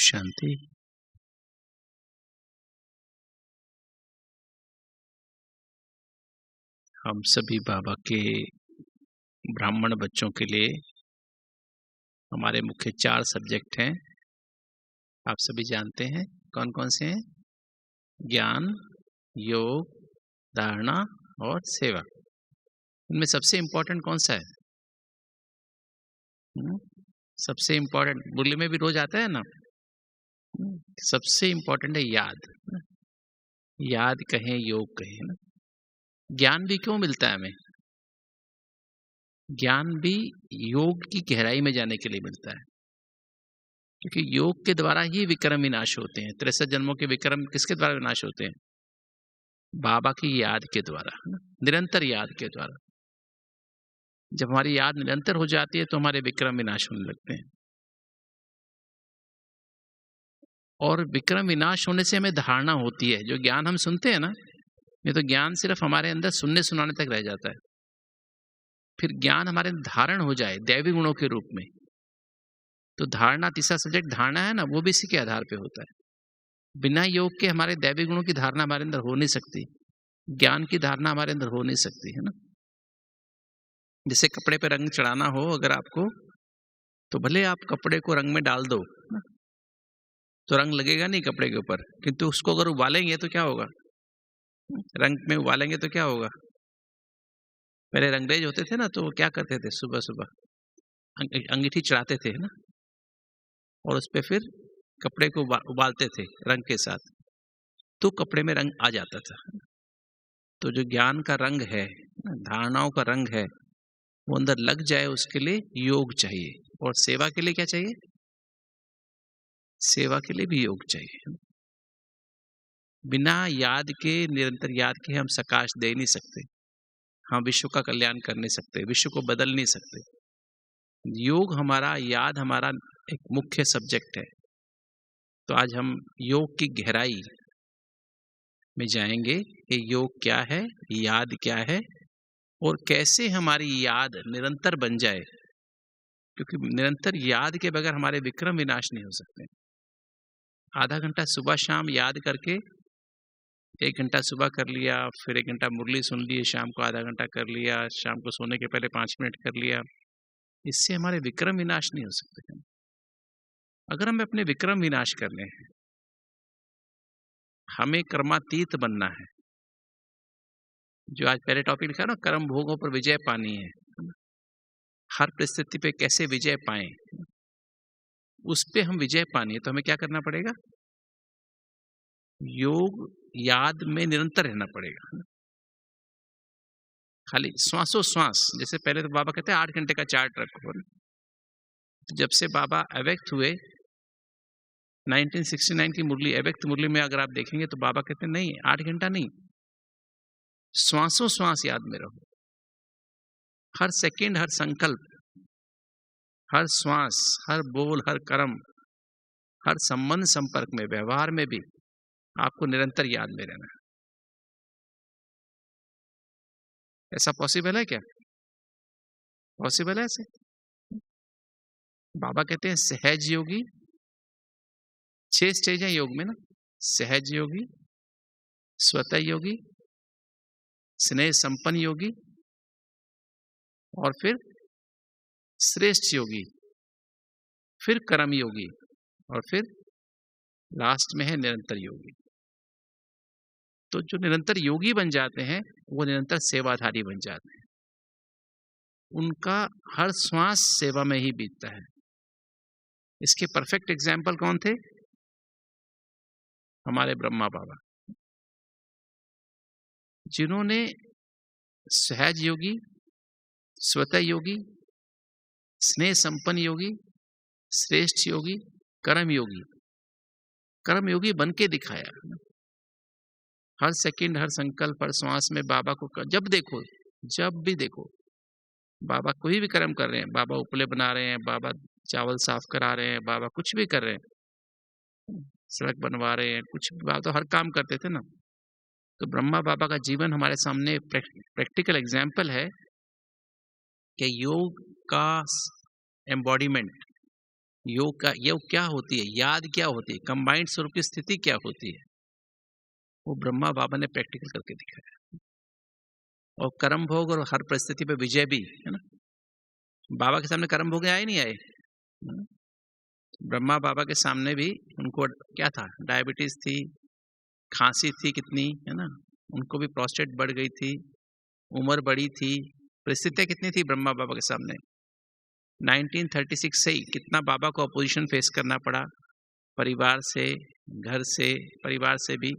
शांति। हम सभी बाबा के ब्राह्मण बच्चों के लिए हमारे मुख्य 4 सब्जेक्ट हैं। आप सभी जानते हैं कौन कौन से हैं? ज्ञान, योग, धारणा और सेवा। इनमें सबसे इम्पोर्टेंट कौन सा है? सबसे इम्पोर्टेंट मुरली में भी रोज आता है ना। सबसे इम्पोर्टेंट है याद। याद कहें, योग कहें ना। ज्ञान भी क्यों मिलता है हमें? ज्ञान भी योग की गहराई में जाने के लिए मिलता है, क्योंकि योग के द्वारा ही विक्रम विनाश होते हैं। 63 जन्मों के विक्रम किसके द्वारा विनाश होते हैं? बाबा की याद के द्वारा, निरंतर याद के द्वारा। जब हमारी याद निरंतर हो जाती है तो हमारे विक्रम विनाश होने लगते हैं। और विक्रम विनाश होने से हमें धारणा होती है। जो ज्ञान हम सुनते हैं ना, ये तो ज्ञान सिर्फ हमारे अंदर सुनने सुनाने तक रह जाता है। फिर ज्ञान हमारे धारण हो जाए दैवी गुणों के रूप में, तो धारणा, तीसरा सब्जेक्ट धारणा है ना, वो भी इसी के आधार पे होता है। बिना योग के हमारे दैवी गुणों की धारणा हमारे अंदर हो नहीं सकती, ज्ञान की धारणा हमारे अंदर हो नहीं सकती, है ना। जैसे कपड़े पे रंग चढ़ाना हो अगर आपको, तो भले आप कपड़े को रंग में डाल दो ना, तो रंग लगेगा नहीं कपड़े के ऊपर, किंतु उसको अगर उबालेंगे तो क्या होगा? रंग में उबालेंगे तो क्या होगा? पहले रंगरेज होते थे ना, तो वो क्या करते थे, सुबह सुबह अंगीठी चढ़ाते थे ना, और उस पे फिर कपड़े को उबालते थे रंग के साथ, तो कपड़े में रंग आ जाता था। तो जो ज्ञान का रंग है, धारणाओं का रंग है, वो अंदर लग जाए, उसके लिए योग चाहिए। और सेवा के लिए क्या चाहिए? सेवा के लिए भी योग चाहिए। बिना याद के, निरंतर याद के हम सकाश दे नहीं सकते, हम विश्व का कल्याण कर नहीं सकते, विश्व को बदल नहीं सकते। योग हमारा, याद हमारा एक मुख्य सब्जेक्ट है। तो आज हम योग की गहराई में जाएंगे कि योग क्या है, याद क्या है, और कैसे हमारी याद निरंतर बन जाए, क्योंकि निरंतर याद के बगैर हमारे विक्रम विनाश नहीं हो सकते। आधा घंटा सुबह शाम याद करके, 1 घंटा सुबह कर लिया, फिर 1 घंटा मुरली सुन ली, शाम को आधा घंटा कर लिया, शाम को सोने के पहले 5 मिनट कर लिया, इससे हमारे विक्रम विनाश नहीं हो सकते। अगर हमें अपने विक्रम विनाश करने हैं, हमें कर्मातीत बनना है। जो आज पहले टॉपिक लिखा ना, कर्म भोगों पर विजय पानी है, हर परिस्थिति पे कैसे विजय पाएं, उस पे हम विजय पानी है, तो हमें क्या करना पड़ेगा? योग याद में निरंतर रहना पड़ेगा। खाली श्वासों श्वास, जैसे पहले तो बाबा कहते हैं 8 घंटे का चार्ट रखो। तो जब से बाबा अव्यक्त हुए, 1969 की मुरली, अव्यक्त मुरली में अगर आप देखेंगे तो बाबा कहते हैं नहीं, 8 घंटा नहीं, श्वासों श्वास याद में रहो। हर सेकंड, हर संकल्प, हर श्वास, हर बोल, हर कर्म, हर संबंध संपर्क में, व्यवहार में भी आपको निरंतर याद में रहना है। ऐसा पॉसिबल है क्या? पॉसिबल है ऐसे? बाबा कहते हैं सहज योगी, 6 स्टेज है योग में ना। सहज योगी, स्वतः योगी, स्नेह संपन्न योगी, और फिर श्रेष्ठ योगी, फिर कर्म योगी, और फिर लास्ट में है निरंतर योगी। तो जो निरंतर योगी बन जाते हैं, वो निरंतर सेवाधारी बन जाते हैं। उनका हर श्वास सेवा में ही बीतता है। इसके परफेक्ट एग्जाम्पल कौन थे? हमारे ब्रह्मा बाबा, जिन्होंने सहज योगी, स्वतः योगी, स्नेह संपन्न योगी, श्रेष्ठ योगी, कर्म योगी बन के दिखाया। हर सेकंड, हर संकल्प, हर श्वास में बाबा को जब देखो, जब भी देखो, बाबा कोई भी कर्म कर रहे हैं, बाबा उपले बना रहे हैं, बाबा चावल साफ करा रहे हैं, बाबा कुछ भी कर रहे हैं, सड़क बनवा रहे हैं, कुछ भी, बाबा तो हर काम करते थे ना। तो ब्रह्मा बाबा का जीवन हमारे सामने प्रैक्टिकल एग्जाम्पल है कि योग का एम्बॉडीमेंट, योग क्या होती है, याद क्या होती है, कंबाइंड स्वरूप की स्थिति क्या होती है, वो ब्रह्मा बाबा ने प्रैक्टिकल करके दिखाया। और कर्म भोग और हर परिस्थिति पे विजय भी, है ना। बाबा के सामने कर्म भोग आए नहीं आए, ब्रह्मा बाबा के सामने भी उनको क्या था, डायबिटीज थी, खांसी थी कितनी, है ना, उनको भी प्रोस्टेट बढ़ गई थी, उम्र बड़ी थी, परिस्थितियां कितनी थी ब्रह्मा बाबा के सामने। 1936 से ही कितना बाबा को अपोजिशन फेस करना पड़ा, परिवार से, घर से, परिवार से भी,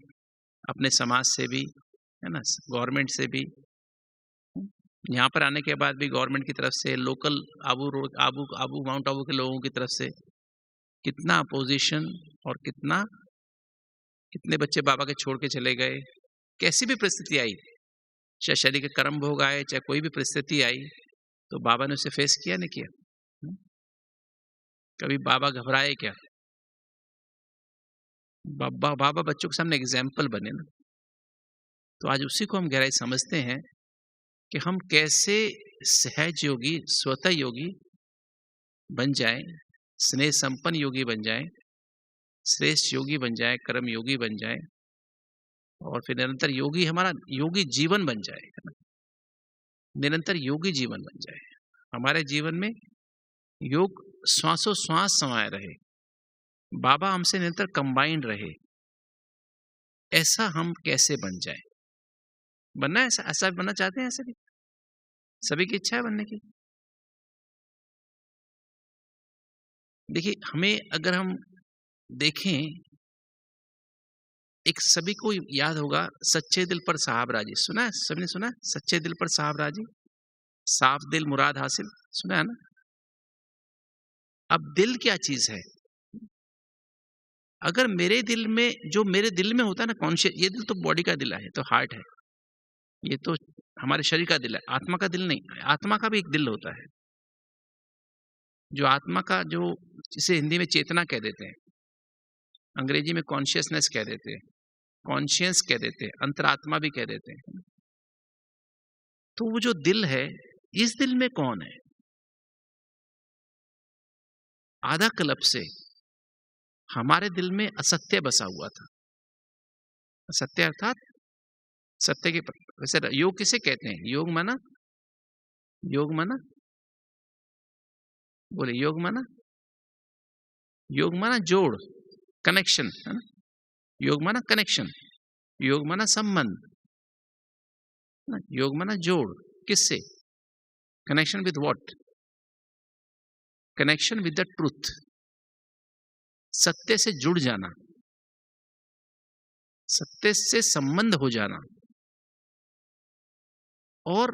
अपने समाज से भी, है ना, गवर्नमेंट से भी। यहाँ पर आने के बाद भी गवर्नमेंट की तरफ से, लोकल आबू माउंट आबू के लोगों की तरफ से कितना अपोजिशन, और कितने बच्चे बाबा के छोड़ के चले गए। कैसी भी परिस्थिति आई, चाहे शरीर के कर्म भोग आए, चाहे कोई भी परिस्थिति आई, तो बाबा ने उसे फेस किया नहीं किया। कभी बाबा घबराए क्या? बाबा बच्चों के सामने एग्जाम्पल बने ना। तो आज उसी को हम गहराई समझते हैं कि हम कैसे सहज योगी, स्वतः योगी बन जाएं, स्नेह संपन्न योगी बन जाएं, श्रेष्ठ योगी बन जाएं, कर्म योगी बन जाएं, और फिर निरंतर योगी, हमारा योगी जीवन बन जाए, है ना, निरंतर योगी जीवन बन जाए। हमारे जीवन में योग श्वासों श्वास समाये रहे, बाबा हमसे निरंतर कंबाइंड रहे। ऐसा हम कैसे बन जाए? बनना है ऐसा बनना चाहते हैं? ऐसे भी सभी की इच्छा है बनने की। देखिए, हमें अगर हम देखें, एक सभी को याद होगा, सच्चे दिल पर साहब राजी, सुना है? सबने सुना है? सच्चे दिल पर साहब राजी, साफ दिल मुराद हासिल, सुना है ना? अब दिल क्या चीज है? अगर मेरे दिल में, जो मेरे दिल में होता है ना कॉन्शियस, ये दिल तो बॉडी का दिल है, तो हार्ट है, ये तो हमारे शरीर का दिल है, आत्मा का दिल नहीं। आत्मा का भी एक दिल होता है, जो आत्मा का, जो जिसे हिंदी में चेतना कह देते हैं, अंग्रेजी में कॉन्शियसनेस कह देते हैं, कॉन्शियस कह देते हैं, अंतरात्मा भी कह देते हैं। तो वो जो दिल है, इस दिल में कौन है? आधा कल्प से हमारे दिल में असत्य बसा हुआ था। असत्य अर्थात सत्य के, वैसे योग किसे कहते हैं? योग माना बोले, योग माना जोड़, कनेक्शन, है ना। योग माना कनेक्शन, योग माना संबंध, योग माना जोड़। किससे? Connection with what? Connection with the truth, सत्य से जुड़ जाना, सत्य से संबंध हो जाना। और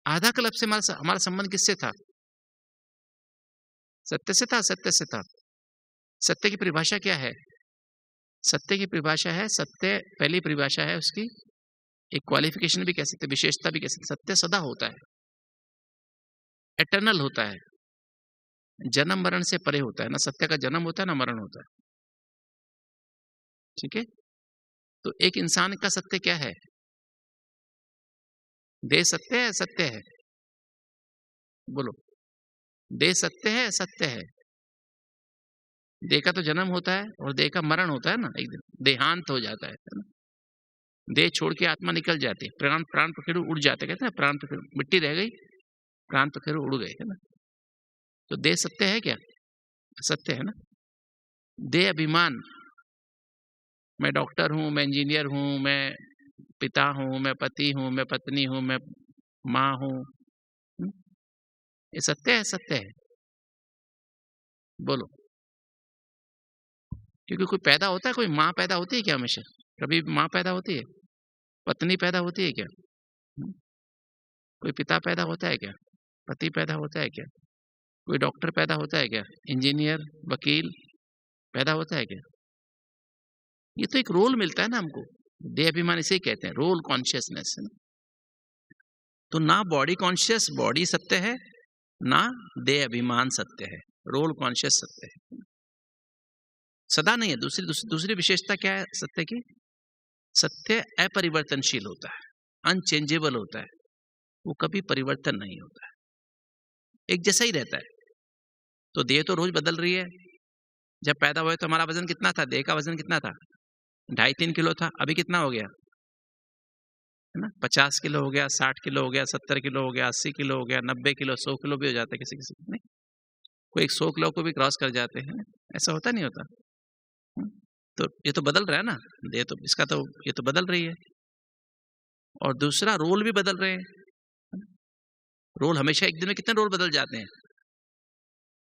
आधा कल्प से हमारा संबंध किससे था? सत्य से था, सत्य से था। सत्य की परिभाषा क्या है? सत्य की परिभाषा है, सत्य पहली परिभाषा है उसकी, एक क्वालिफिकेशन भी कह सकते, विशेषता भी कह सकते, सत्य सदा होता है, एटर्नल होता है, जन्म मरण से परे होता है। ना सत्य का जन्म होता है, ना मरण होता है। ठीक है? तो एक इंसान का सत्य क्या है? देह सत्य है, सत्य है? बोलो, देह सत्य है, सत्य है? देह का तो जन्म होता है और देह का मरण होता है ना, एक दिन देहांत हो जाता है ना। देह छोड़ के आत्मा निकल जाती है, प्राण पखेरु उड़ जाते, कहते हैं प्राण पखेरु, मिट्टी रह गई, प्राण पखेरु उड़ गए, है ना। तो देह सत्य है क्या? सत्य है ना। देह अभिमान, मैं डॉक्टर हूं, मैं इंजीनियर हूं, मैं पिता हूं, मैं पति हूं, मैं पत्नी हूं, मैं मां हूं, ये सत्य है, सत्य है? बोलो। क्योंकि कोई पैदा होता है, कोई माँ पैदा होती है क्या? हमेशा कभी माँ पैदा होती है? पत्नी पैदा होती है क्या? कोई पिता पैदा होता है क्या? पति पैदा होता है क्या? कोई डॉक्टर पैदा होता है क्या? इंजीनियर, वकील पैदा होता है क्या? ये तो एक रोल मिलता है ना हमको। देह अभिमान इसे कहते हैं, रोल कॉन्शियसनेस, है ना। तो ना बॉडी कॉन्शियस, बॉडी सत्य है, ना देह अभिमान सत्य है, रोल कॉन्शियस सत्य है, सदा नहीं है। दूसरी विशेषता क्या है सत्य की? सत्य अपरिवर्तनशील होता है, अनचेंजेबल होता है, वो कभी परिवर्तन नहीं होता है, एक जैसा ही रहता है। तो देह तो रोज बदल रही है, जब पैदा हुए तो हमारा वजन कितना था? देह का वजन कितना था? 2.5-3 किलो था। अभी कितना हो गया? है ना? 50 किलो हो गया, 60 किलो हो गया, 70 किलो हो गया, 80 किलो हो गया, 90 किलो, 100 किलो भी हो जाता है किसी-किसी को, नहीं? कोई 100 किलो को भी क्रॉस कर जाते हैं। ऐसा होता नहीं होता? हुँ, तो ये तो बदल रहा है ना, देह तो इसका तो ये तो बदल रही है। और दूसरा रोल भी बदल रहे हैं। रोल हमेशा एक दिन में कितने रोल बदल जाते हैं?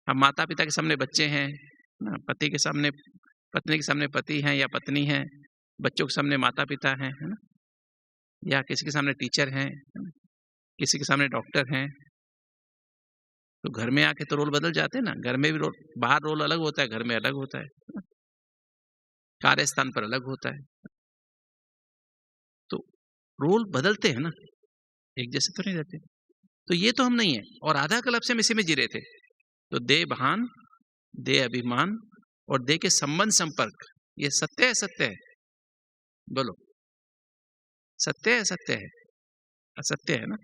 अब माता-पिता के सामने बच्चे हैं, ना पति के सामने पत्नी के सामने पति हैं या पत्नी हैं, बच्चों के सामने माता-पिता हैं, है ना? या किसी के सामने टीचर हैं, है ना? किसी के सामने डॉक्टर हैं। तो घर में आके तो रोल बदल जाते हैं ना, घर में भी रोल बाहर रोल अलग होता है, घर में अलग होता है ना? कार्यस्थान पर अलग होता है। तो रोल बदलते हैं ना, एक जैसे तो नहीं रहते। तो ये तो हम नहीं है और आधा कल्प से हम इसी में जी रहे थे। तो देह भान, देह अभिमान और देह के संबंध संपर्क, ये सत्य है असत्य है? बोलो, सत्य है असत्य है? असत्य है ना?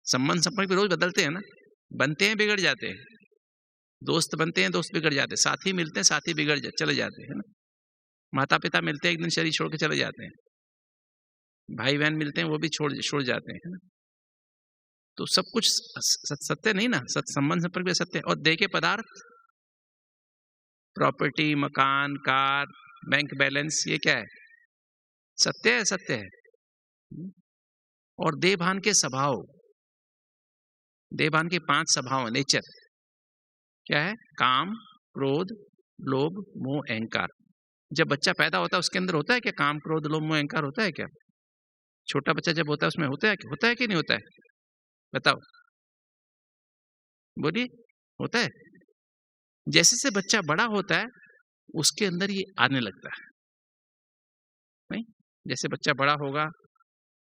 संबंध संपर्क भी रोज बदलते हैं ना, बनते हैं बिगड़ जाते हैं, दोस्त बनते हैं दोस्त बिगड़ जाते हैं, साथी मिलते हैं साथी चले जाते हैं, है ना? माता पिता मिलते हैं एक दिन शरीर छोड़ के चले जाते हैं, भाई बहन मिलते हैं वो भी छोड़ जाते हैं, है ना? तो सब कुछ सत्य नहीं ना, संबंध संपर्क भी सत्य है। और देह के पदार्थ, प्रॉपर्टी, मकान, कार, बैंक बैलेंस, ये क्या है? सत्य है सत्य है। और देह भान के स्वभाव, देह भान के 5 स्वभाव नेचर क्या है? काम, क्रोध, लोभ, मोह, अहंकार। जब बच्चा पैदा होता है उसके अंदर होता है क्या काम, क्रोध, लोभ, मोह, अहंकार होता है क्या? छोटा बच्चा जब होता है उसमें होता है कि नहीं होता है? बताओ, बोलिए, होता है? जैसे से बच्चा बड़ा होता है उसके अंदर ये आने लगता है, नहीं? जैसे बच्चा बड़ा होगा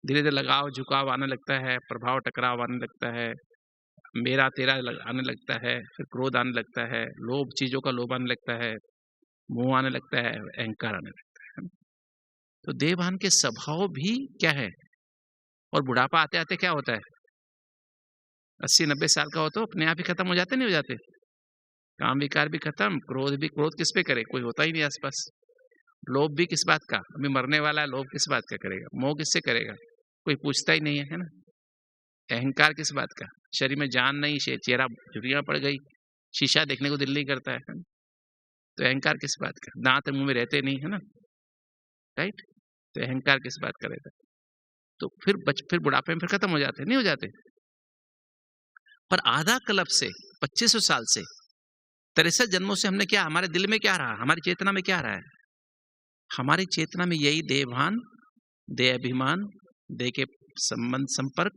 धीरे धीरे लगाव झुकाव आने लगता है, प्रभाव टकराव आने लगता है, मेरा तेरा आने लगता है, फिर क्रोध आने लगता है, लोभ, चीजों का लोभ आने लगता है, मोह आने लगता है, अहंकार आने लगता है। तो देहभान के स्वभाव भी क्या है? और बुढ़ापा आते आते क्या होता है? 80-90 साल का हो तो अपने आप ही खत्म हो जाते, नहीं हो जाते? काम विकार भी खत्म, क्रोध भी, क्रोध किस पे करे? कोई होता ही नहीं आसपास। लोभ भी किस बात का? अभी मरने वाला है, लोभ किस बात का करेगा? मोह किससे करेगा? कोई पूछता ही नहीं है ना? अहंकार किस बात का? शरीर में जान नहीं, चेहरा झुर्रियां पड़ गई, शीशा देखने को दिल नहीं करता है ना? तो अहंकार किस बात का? दांत मुंह में रहते नहीं, है ना? राइट? तो अहंकार किस बात का रहता है? तो फिर बुढ़ापे में फिर खत्म हो जाते, नहीं हो जाते? पर आधा कल्प से 2500 साल से 63 जन्मों से हमने क्या, हमारे दिल में क्या रहा, हमारी चेतना में क्या रहा है? हमारी चेतना में यही देहभान, देह अभिमान, देह के संबंध संपर्क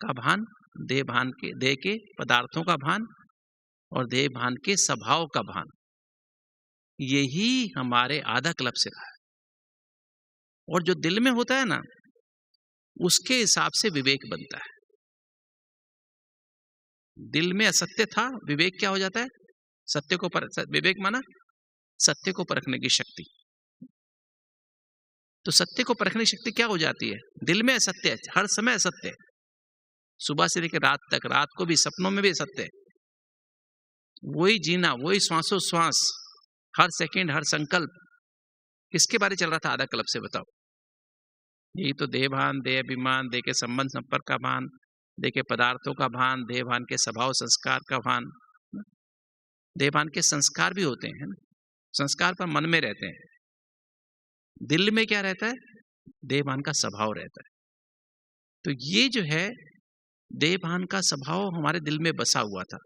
का भान, देह के पदार्थों का भान और देह भान के स्वभाव का भान, यही हमारे आधा कल्प से रहा है। और जो दिल में होता है ना, उसके हिसाब से विवेक बनता है। दिल में असत्य था, विवेक क्या हो जाता है? सत्य को विवेक माना सत्य को परखने की शक्ति। तो सत्य को परखने की शक्ति क्या हो जाती है? दिल में असत्य है, हर समय असत्य है, सुबह से लेकर रात तक, रात को भी, सपनों में भी असत्य है। वही जीना, वही श्वासों श्वास, हर सेकंड, हर संकल्प किसके बारे चल रहा था आधा कल्प से? बताओ। यही तो देह भान, देह अभिमान, देह के संबंध संपर्क का भान, देह के पदार्थों का भान, देह भान के स्वभाव संस्कार का भान। देह भान के संस्कार भी होते हैं, संस्कार पर मन में रहते हैं। दिल में क्या रहता है? देह भान का स्वभाव रहता है। तो ये जो है देह भान का स्वभाव हमारे दिल में बसा हुआ था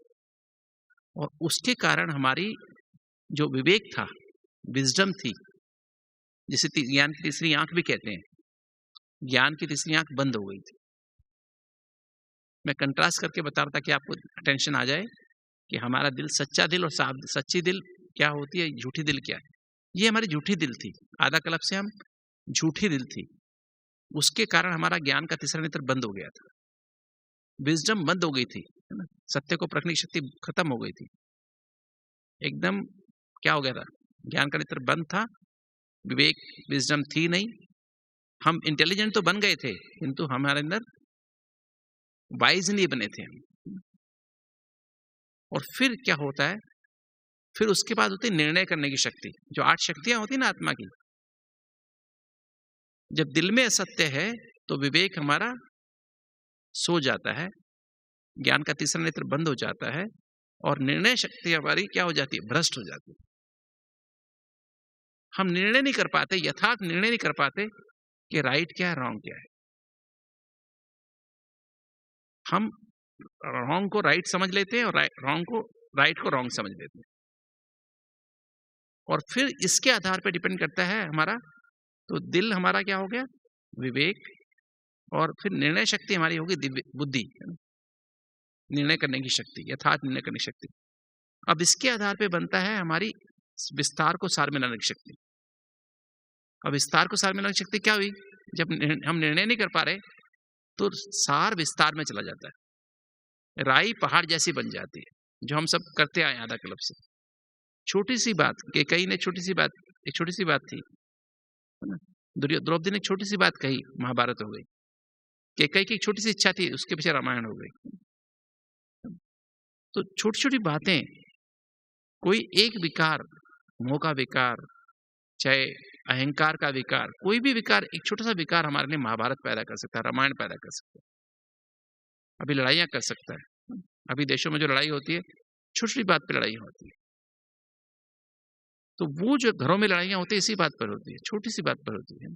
और उसके कारण हमारी जो विवेक था, विजडम थी, जिसे ज्ञान की तीसरी आंख भी कहते हैं, ज्ञान की तीसरी आंख बंद हो गई थी। मैं कंट्रास्ट करके बता रहा था कि आपको अटेंशन आ जाए कि हमारा दिल, सच्चा दिल और सच्ची दिल क्या होती है, झूठी दिल क्या है। ये हमारी झूठी दिल थी, आधा कल्प से हम झूठी दिल थी, उसके कारण हमारा ज्ञान का तीसरा नेत्र बंद हो गया था, विजडम बंद हो गई थी, है ना? सत्य को परखने की शक्ति खत्म हो गई थी, एकदम क्या हो गया था? ज्ञान का नेत्र बंद था, विवेक, विजडम थी नहीं। हम इंटेलिजेंट तो बन गए थे किंतु हमारे अंदर वाइज नहीं बने थे हम। और फिर क्या होता है? फिर उसके बाद होती है निर्णय करने की शक्ति, जो 8 शक्तियां होती है ना आत्मा की। जब दिल में असत्य है तो विवेक हमारा सो जाता है, ज्ञान का तीसरा नेत्र बंद हो जाता है और निर्णय शक्ति हमारी क्या हो जाती है, भ्रष्ट हो जाती है। हम निर्णय नहीं कर पाते, यथार्थ निर्णय नहीं कर पाते कि राइट क्या है, रॉन्ग क्या है। हम रॉन्ग को राइट समझ लेते हैं और रॉन्ग को राइट को रॉन्ग समझ लेते हैं, और फिर इसके आधार पर डिपेंड करता है हमारा, तो दिल हमारा क्या हो गया, विवेक, और फिर निर्णय शक्ति हमारी होगी दिव्य बुद्धि, निर्णय करने की शक्ति, यथार्थ निर्णय करने की शक्ति। अब इसके आधार पे बनता है हमारी विस्तार को सार में लाने की शक्ति। अब विस्तार को सार में लाने की शक्ति क्या हुई, जब हम निर्णय नहीं कर पा रहे तो सार विस्तार में चला जाता है, राई पहाड़ जैसी बन जाती है, जो हम सब करते आए आधा कल्प से। छोटी सी बात, कई ने छोटी सी बात, एक छोटी सी बात थी, है ना, द्रौपदी ने एक छोटी सी बात कही, महाभारत हो गई। कई की छोटी सी इच्छा थी, उसके पीछे रामायण हो गई। तो छोटी छोटी बातें, कोई एक विकार, मोह का विकार, चाहे अहंकार का विकार, कोई भी विकार, एक छोटा सा विकार हमारे लिए महाभारत पैदा कर सकता है, रामायण पैदा कर सकता है, अभी लड़ाइयां कर सकता है। अभी देशों में जो लड़ाई होती है, छोटी छोटी बात पे लड़ाई होती है। तो वो जो घरों में लड़ाइयां होती है, इसी बात पर होती है, छोटी सी बात पर होती है।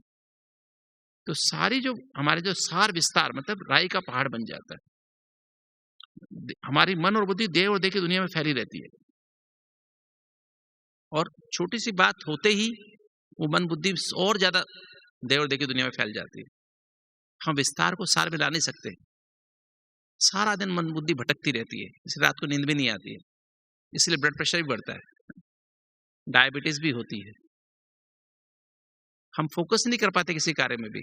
तो सारी जो हमारे जो सार विस्तार, मतलब राई का पहाड़ बन जाता है। हमारी मन और बुद्धि देह और देह की दुनिया में फैली रहती है, और छोटी सी बात होते ही वो मन बुद्धि और ज्यादा देह और देह की दुनिया में फैल जाती है। हम विस्तार को सार में ला नहीं सकते, सारा दिन मन बुद्धि भटकती रहती है, इसलिए रात को नींद भी नहीं आती है, इसलिए ब्लड प्रेशर भी बढ़ता है, डायबिटीज भी होती है, हम फोकस नहीं कर पाते किसी कार्य में भी।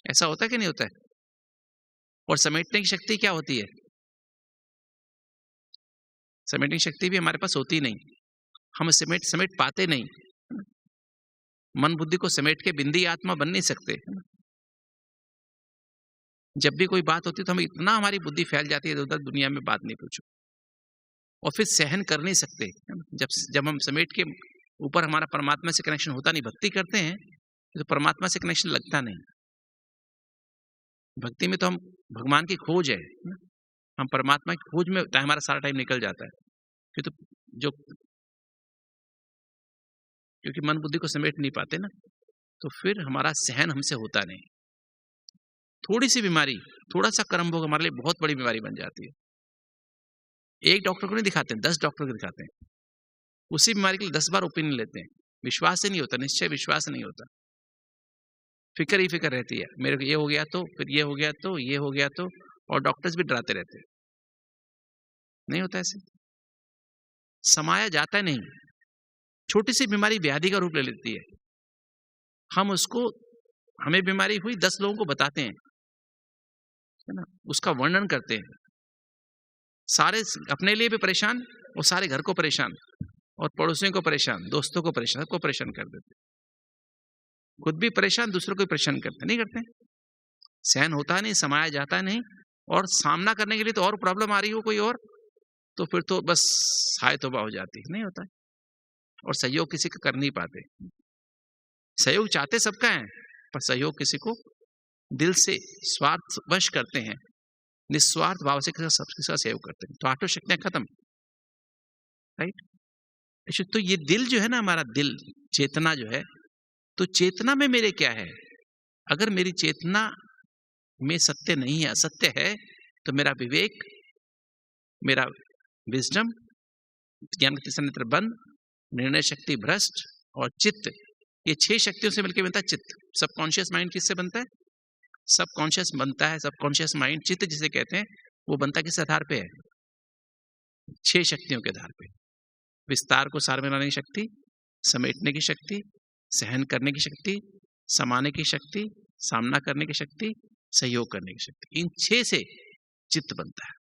ऐसा होता है कि नहीं होता है? और समेटने की शक्ति क्या होती है, समेटने की शक्ति भी हमारे पास होती नहीं, हम समेट पाते नहीं। मन बुद्धि को समेट के बिंदी आत्मा बन नहीं सकते। जब भी कोई बात होती है तो हम इतना, हमारी बुद्धि फैल जाती है, उधर दुनिया में बात नहीं पूछो, और फिर सहन कर नहीं सकते। जब हम समेट के ऊपर हमारा परमात्मा से कनेक्शन होता नहीं, भक्ति करते हैं तो परमात्मा से कनेक्शन लगता नहीं। भक्ति में तो हम भगवान की खोज है, हम परमात्मा की खोज में हमारा सारा टाइम निकल जाता है। फिर तो जो, क्योंकि मन बुद्धि को समेट नहीं पाते ना, तो फिर हमारा सहन हमसे होता नहीं। थोड़ी सी बीमारी, थोड़ा सा कर्म भोग हमारे लिए बहुत बड़ी बीमारी बन जाती है। एक डॉक्टर को नहीं दिखाते हैं, 10 डॉक्टर को दिखाते हैं, उसी बीमारी के लिए 10 बार ओपिनियन लेते हैं, विश्वास ही नहीं होता, निश्चय विश्वास नहीं होता, फिक्र ही फिक्र रहती है, मेरे को ये हो गया तो, फिर ये हो गया तो, ये हो गया तो, और डॉक्टर्स भी डराते रहते हैं। नहीं होता ऐसे, समाया जाता नहीं। छोटी सी बीमारी व्याधि का रूप ले लेती है, हम उसको, हमें बीमारी हुई 10 लोगों को बताते हैं, है ना, उसका वर्णन करते हैं, सारे अपने लिए भी परेशान और सारे घर को परेशान, और पड़ोसियों को परेशान, दोस्तों को परेशान, सबको परेशान कर देते, खुद भी परेशान, दूसरों को परेशान करते नहीं करते। सहन होता नहीं, समाया जाता नहीं, और सामना करने के लिए तो और प्रॉब्लम आ रही हो कोई और, तो फिर तो बस हाय तौबा हो जाती, नहीं होता, और सहयोग किसी का कर नहीं पाते। सहयोग चाहते सबका है, पर सहयोग किसी को दिल से स्वार्थवश करते हैं, निस्वार्थ भाव से सबके साथ सहयोग करते हैं, तो आठों शक्तियां खत्म, राइट। तो ये दिल जो है ना, हमारा दिल, चेतना जो है, तो चेतना में मेरे क्या है, अगर मेरी चेतना में सत्य नहीं है, असत्य है, तो मेरा विवेक, मेरा विजडम, ज्ञान का तीसरा नेत्र बंद, निर्णय शक्ति भ्रष्ट, और चित्त, ये 6 शक्तियों से मिलकर बनता है चित्त। सबकॉन्शियस माइंड किससे बनता है, सबकॉन्शियस बनता है, सबकॉन्शियस माइंड, चित्त जिसे कहते हैं, वो बनता किस आधार पे है, 6 शक्तियों के आधार पे। विस्तार को सार में लाने की शक्ति, समेटने की शक्ति, सहन करने की शक्ति, समाने की शक्ति, सामना करने की शक्ति, सहयोग करने की शक्ति, इन 6 से चित्त बनता है।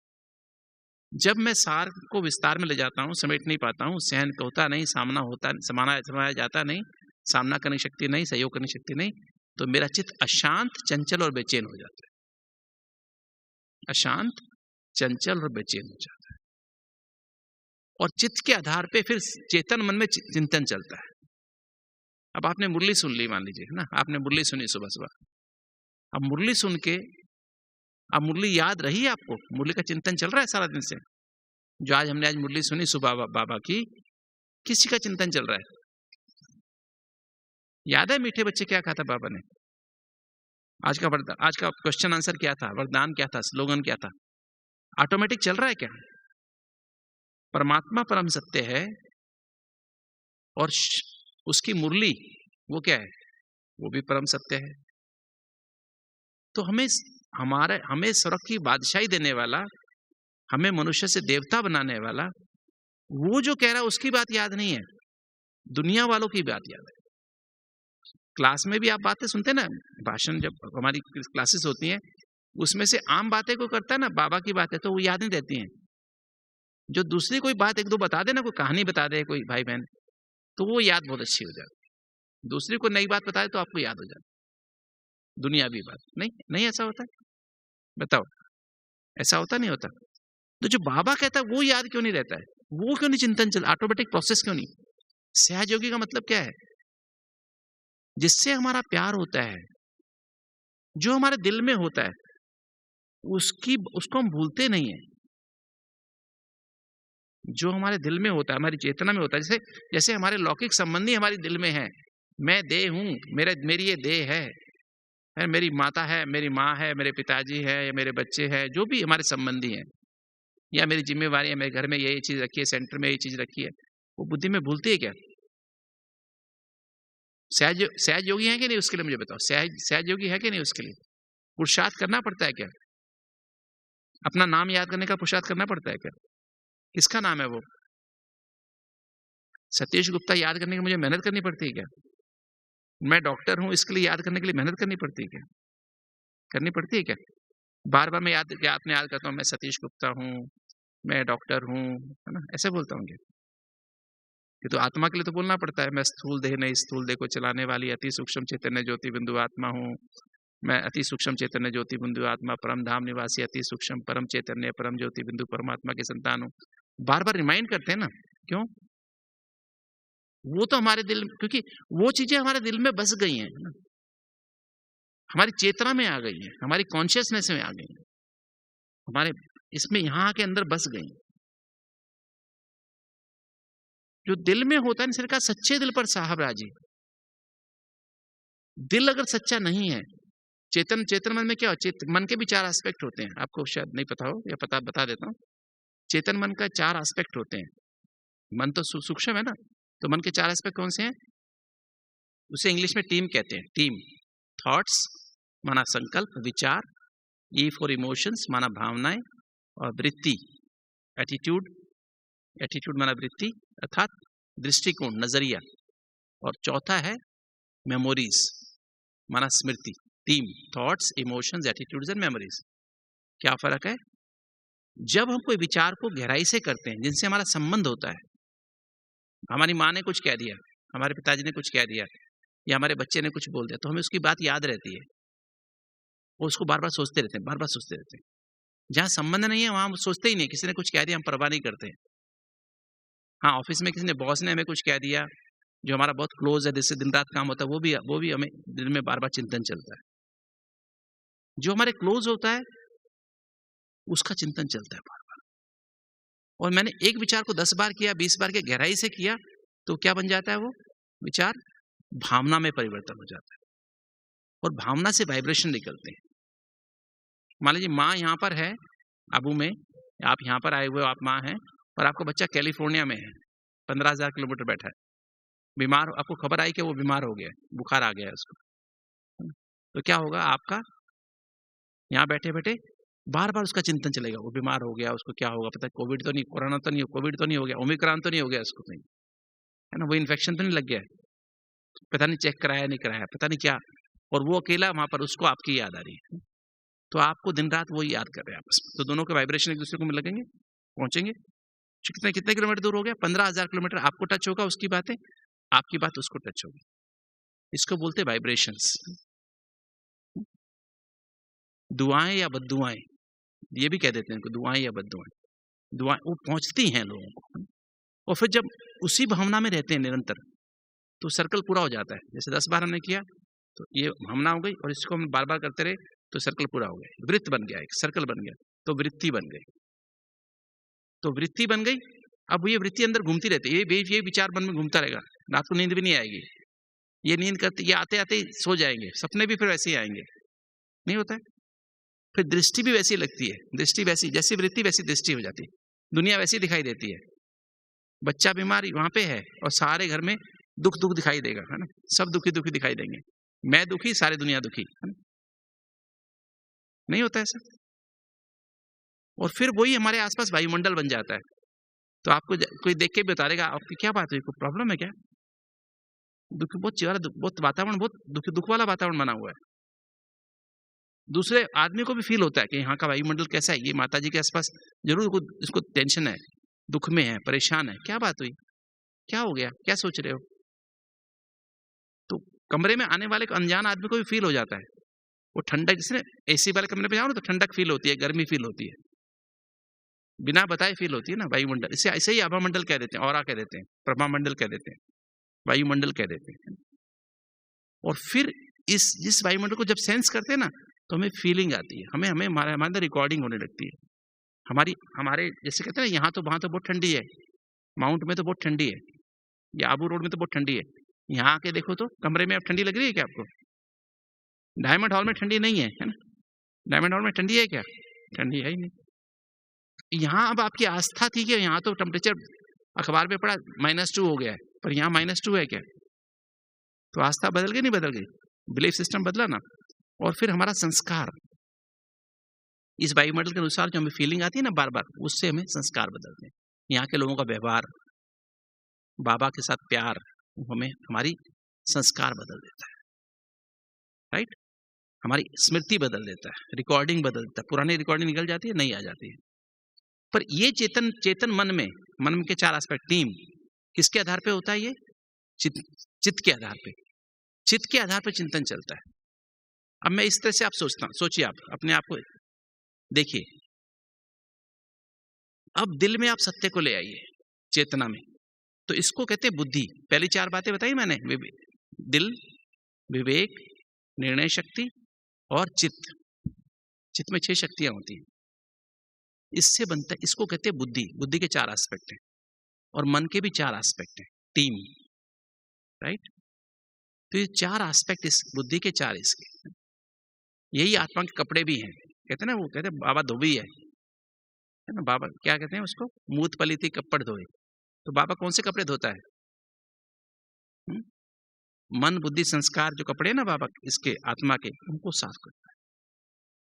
जब मैं सार को विस्तार में ले जाता हूं, समेट नहीं पाता हूं, सहन होता नहीं, सामना होता, समाया जाता नहीं, सामना करने की शक्ति नहीं, सहयोग करने की शक्ति नहीं, तो मेरा चित्त अशांत, चंचल और बेचैन हो जाता है, अशांत, चंचल और बेचैन हो जाता है। और चित्त के आधार पे फिर चेतन मन में चिंतन चलता है। अब आपने मुरली सुन ली, मान लीजिए, है ना, आपने मुरली सुनी सुबह सुबह। अब मुरली सुन के, अब मुरली याद रही आपको, मुरली का चिंतन चल रहा है सारा दिन से। जो आज हमने आज मुरली सुनी सुबह बाबा की, किसी का चिंतन चल रहा है? याद है मीठे बच्चे क्या कहा था बाबा ने? आज का क्वेश्चन आंसर क्या था, वरदान क्या था, स्लोगन क्या था? ऑटोमेटिक चल रहा है क्या? परमात्मा परम सत्य है और उसकी मुरली वो क्या है? वो भी परम सत्य है। तो हमें स्वर्ग की बादशाही देने वाला, हमें मनुष्य से देवता बनाने वाला, वो जो कह रहा है उसकी बात याद नहीं है, दुनिया वालों की बात याद है। क्लास में भी आप बातें सुनते ना, भाषण जब हमारी क्लासेस होती हैं, उसमें से आम बातें कोई करता है ना, बाबा की बातें तो वो याद नहीं रहती हैं। जो दूसरी कोई बात एक दो बता दे ना, कोई कहानी बता दे कोई भाई बहन, तो वो याद बहुत अच्छी हो जाती। दूसरी को नई बात बताए तो आपको याद हो जाती, दुनियावी बात नहीं ऐसा होता है? बताओ, ऐसा होता नहीं होता? तो जो बाबा कहता है वो याद क्यों नहीं रहता है? वो क्यों नहीं चिंतन चल, ऑटोमेटिक प्रोसेस क्यों नहीं? सहयोगी का मतलब क्या है? जिससे हमारा प्यार होता है, जो हमारे दिल में होता है, उसको हम भूलते नहीं है। जो हमारे दिल में होता है, हमारी चेतना में होता है, जैसे हमारे लौकिक संबंधी हमारे दिल में है, मैं देह हूं, मेरी ये देह है, मेरी माता है, मेरी माँ है, मेरे पिताजी है, या मेरे बच्चे हैं, जो भी हमारे संबंधी हैं, या मेरी जिम्मेवारी है, मेरे घर में ये चीज रखी है, सेंटर में ये चीज रखी है, वो बुद्धि में भूलती है क्या? सहज योगी है कि नहीं उसके लिए? मुझे बताओ, सहज योगी है कि नहीं? उसके लिए पुरुषार्थ करना पड़ता है क्या? अपना नाम याद करने का पुरुषार्थ करना पड़ता है क्या? किसका नाम है वो? सतीश गुप्ता याद करने की मुझे मेहनत करनी पड़ती है क्या? मैं डॉक्टर हूं, इसके लिए याद करने के लिए मेहनत करनी पड़ती है क्या? करनी पड़ती है क्या? बार बार मैं आपने याद करता हूँ, मैं सतीश गुप्ता हूँ, मैं डॉक्टर हूँ, है ना, ऐसे बोलता हूँ क्या? ये तो आत्मा के लिए तो बोलना पड़ता है, मैं स्थूल देह नहीं स्थूल देह को चलाने वाली अति सूक्ष्म चैतन्य ज्योति बिंदु आत्मा हूँ, मैं अति सूक्ष्म चैतन्य ज्योति बिंदु आत्मा परम धाम निवासी अति सूक्ष्म परम चैतन्य परम ज्योति बिंदु परमात्मा के संतान हूँ। बार बार रिमाइंड करते हैं ना, क्यों? वो तो हमारे दिल, क्योंकि वो चीजें हमारे दिल में बस गई हैं ना, हमारी चेतना में आ गई है, हमारी कॉन्शियसनेस में आ गई है, हमारे इसमें यहाँ के अंदर बस गई। जो दिल में होता है, का सच्चे दिल पर साहब राजी। दिल अगर सच्चा नहीं है, चेतन मन में क्या हो, मन के भी 4 एस्पेक्ट होते हैं, आपको शायद नहीं पता हो, या बता देता हूँ। चेतन मन का 4 एस्पेक्ट होते हैं। मन तो सूक्ष्म है ना, तो मन के 4 एस्पेक्ट कौन से हैं? उसे इंग्लिश में टीम कहते हैं। टीम, थॉट्स माना संकल्प विचार, ई फॉर इमोशंस माना भावनाएं, और वृत्ति एटीट्यूड माना वृत्ति अर्थात दृष्टिकोण नजरिया, और चौथा है मेमोरीज माना स्मृति। Team, thoughts, emotions, attitudes and memories. क्या फर्क है? जब हम कोई विचार को गहराई से करते हैं, जिनसे हमारा संबंध होता है, हमारी माँ ने कुछ कह दिया, हमारे पिताजी ने कुछ कह दिया, या हमारे बच्चे ने कुछ बोल दिया, तो हमें उसकी बात याद रहती है, वो उसको बार बार सोचते रहते हैं। जहां संबंध नहीं है वहां हम सोचते ही नहीं, किसी ने कुछ कह दिया हम परवाह नहीं करते। हाँ, ऑफिस में किसी ने, बॉस ने हमें कुछ कह दिया, जो हमारा बहुत क्लोज है, जिससे दिन रात काम होता है, वो भी हमें दिल में बार बार चिंतन चलता है। जो हमारे क्लोज होता है उसका चिंतन चलता है बार बार। और मैंने एक विचार को 10 बार किया, 20 बार के गहराई से किया, तो क्या बन जाता है? वो विचार भावना में परिवर्तन हो जाता है, और भावना से वाइब्रेशन निकलते हैं। मान लीजिए माँ यहाँ पर है आबू में, आप यहाँ पर आए हुए, आप माँ हैं, और आपका बच्चा कैलिफोर्निया में है, 15,000 किलोमीटर बैठा है, बीमार, आपको खबर आई कि वो बीमार हो गया, बुखार आ गया उसको, तो क्या होगा? आपका यहाँ बैठे बैठे बार बार उसका चिंतन चलेगा, वो बीमार हो गया, उसको क्या होगा, पता है कोविड तो नहीं, कोरोना तो नहीं, कोविड तो नहीं हो गया, ओमिक्रॉन तो नहीं हो गया उसको कहीं, है ना, वो इन्फेक्शन तो नहीं लग गया, पता नहीं चेक कराया नहीं कराया, पता नहीं क्या, और वो अकेला वहां पर, उसको आपकी याद आ रही है। तो आपको दिन रात वो याद कर रहे हैं आपस में, तो दोनों के वाइब्रेशन एक दूसरे को लगेंगे, पहुंचेंगे। कितने किलोमीटर दूर हो गया? 15,000 किलोमीटर। आपको टच होगा उसकी बातें, आपकी बात उसको टच होगी। इसको बोलते वाइब्रेशंस। दुआएं या बद्दुआएं, ये भी कह देते हैं दुआएं या बद्दुआएं। दुआएं वो पहुंचती हैं लोगों को, और फिर जब उसी भावना में रहते हैं निरंतर, तो सर्कल पूरा हो जाता है। जैसे 10 बार हमने किया तो ये भावना हो गई, और इसको हम बार बार करते रहे तो सर्कल पूरा हो गया, वृत्त बन गया, एक सर्कल बन गया, तो वृत्ति बन गई। तो वृत्ति बन गई, अब ये वृत्ति अंदर घूमती रहती है, ये विचार मन में घूमता रहेगा, रात को नींद भी नहीं आएगी। ये नींद करते, ये आते आते सो जाएंगे, सपने भी फिर वैसे ही आएंगे, नहीं होता है। फिर दृष्टि भी वैसी लगती है, दृष्टि वैसी, जैसी वृत्ति वैसी दृष्टि हो जाती है, दुनिया वैसी दिखाई देती है। बच्चा बीमार वहां पे है और सारे घर में दुख दुख दिखाई देगा, है ना, सब दुखी दुखी दिखाई देंगे, मैं दुखी सारी दुनिया दुखी, है ना? नहीं होता ऐसा। और फिर वही हमारे आसपास वायुमंडल बन जाता है। तो आपको कोई देख के भी बता देगा आपकी क्या बात हुई, कोई प्रॉब्लम है क्या, दुख बहुत वातावरण बहुत दुख वाला वातावरण बना हुआ है। दूसरे आदमी को भी फील होता है कि यहाँ का वायुमंडल कैसा है, ये माता जी के आसपास जरूर इसको टेंशन है, दुख में है, परेशान है, क्या बात हुई, क्या हो गया, क्या सोच रहे हो। तो कमरे में आने वाले अनजान आदमी को भी फील हो जाता है, वो ठंडक, जिसने एसी वाले कमरे में जाओ ना तो ठंडक फील होती है, गर्मी फील होती है, बिना बताए फील होती है ना वायुमंडल। इसे ऐसे ही आभा मंडल कह देते हैं, ऑरा कह देते हैं, प्रभा मंडल कह देते हैं, वायुमंडल कह देते हैं। और फिर जिस वायुमंडल को जब सेंस करते हैं ना तो हमें फीलिंग आती है, हमें हमारे अंदर रिकॉर्डिंग होने लगती है, हमारे जैसे कहते हैं यहाँ तो वहां तो बहुत ठंडी है, माउंट में तो बहुत ठंडी है, या आबू रोड में तो बहुत ठंडी है, यहाँ आके देखो तो कमरे में अब ठंडी लग रही है क्या आपको, डायमंड हॉल में ठंडी नहीं है ना, डायमंड हॉल में ठंडी है क्या, ठंडी है ही नहीं। यहाँ अब आपकी आस्था थी कि यहाँ तो टेम्परेचर अखबार में पड़ा -2 हो गया है, पर यहाँ -2 है क्या, तो आस्था बदल गई नहीं बदल गई, बिलीफ सिस्टम बदला ना। और फिर हमारा संस्कार, इस वायुमंडल के अनुसार जो हमें फीलिंग आती है ना बार बार, उससे हमें संस्कार बदलते हैं। यहाँ के लोगों का व्यवहार, बाबा के साथ प्यार, हमें हमारी संस्कार बदल देता है, राइट, हमारी स्मृति बदल देता है, रिकॉर्डिंग बदल देता है, पुरानी रिकॉर्डिंग निकल जाती है, नई आ जाती है। पर ये चेतन मन के 4 एस्पेक्ट, टीम किसके आधार पे होता है, ये चित्त के आधार पे, चित्त के आधार पे चिंतन चलता है। अब मैं इस तरह से आप सोचिए, आप अपने आप को देखिए, अब दिल में आप सत्य को ले आइए चेतना में, तो इसको कहते हैं बुद्धि। पहली 4 बातें बताई मैंने, दिल, विवेक, निर्णय शक्ति और चित्त। चित्त में 6 शक्तियां होती हैं, इससे बनता है, इसको कहते हैं बुद्धि। बुद्धि के 4 एस्पेक्ट हैं और मन के भी 4 एस्पेक्ट हैं, टीम, राइट। तो ये 4 एस्पेक्ट इस बुद्धि के 4 इसके, यही आत्मा के कपड़े भी हैं। कहते हैं ना, वो कहते हैं बाबा धोबी है ना, बाबा क्या कहते हैं उसको, मूत पलीती कपड़ धोए। तो बाबा कौन से कपड़े धोता है, मन बुद्धि संस्कार जो कपड़े हैं ना बाबा इसके आत्मा के, उनको साफ करता है।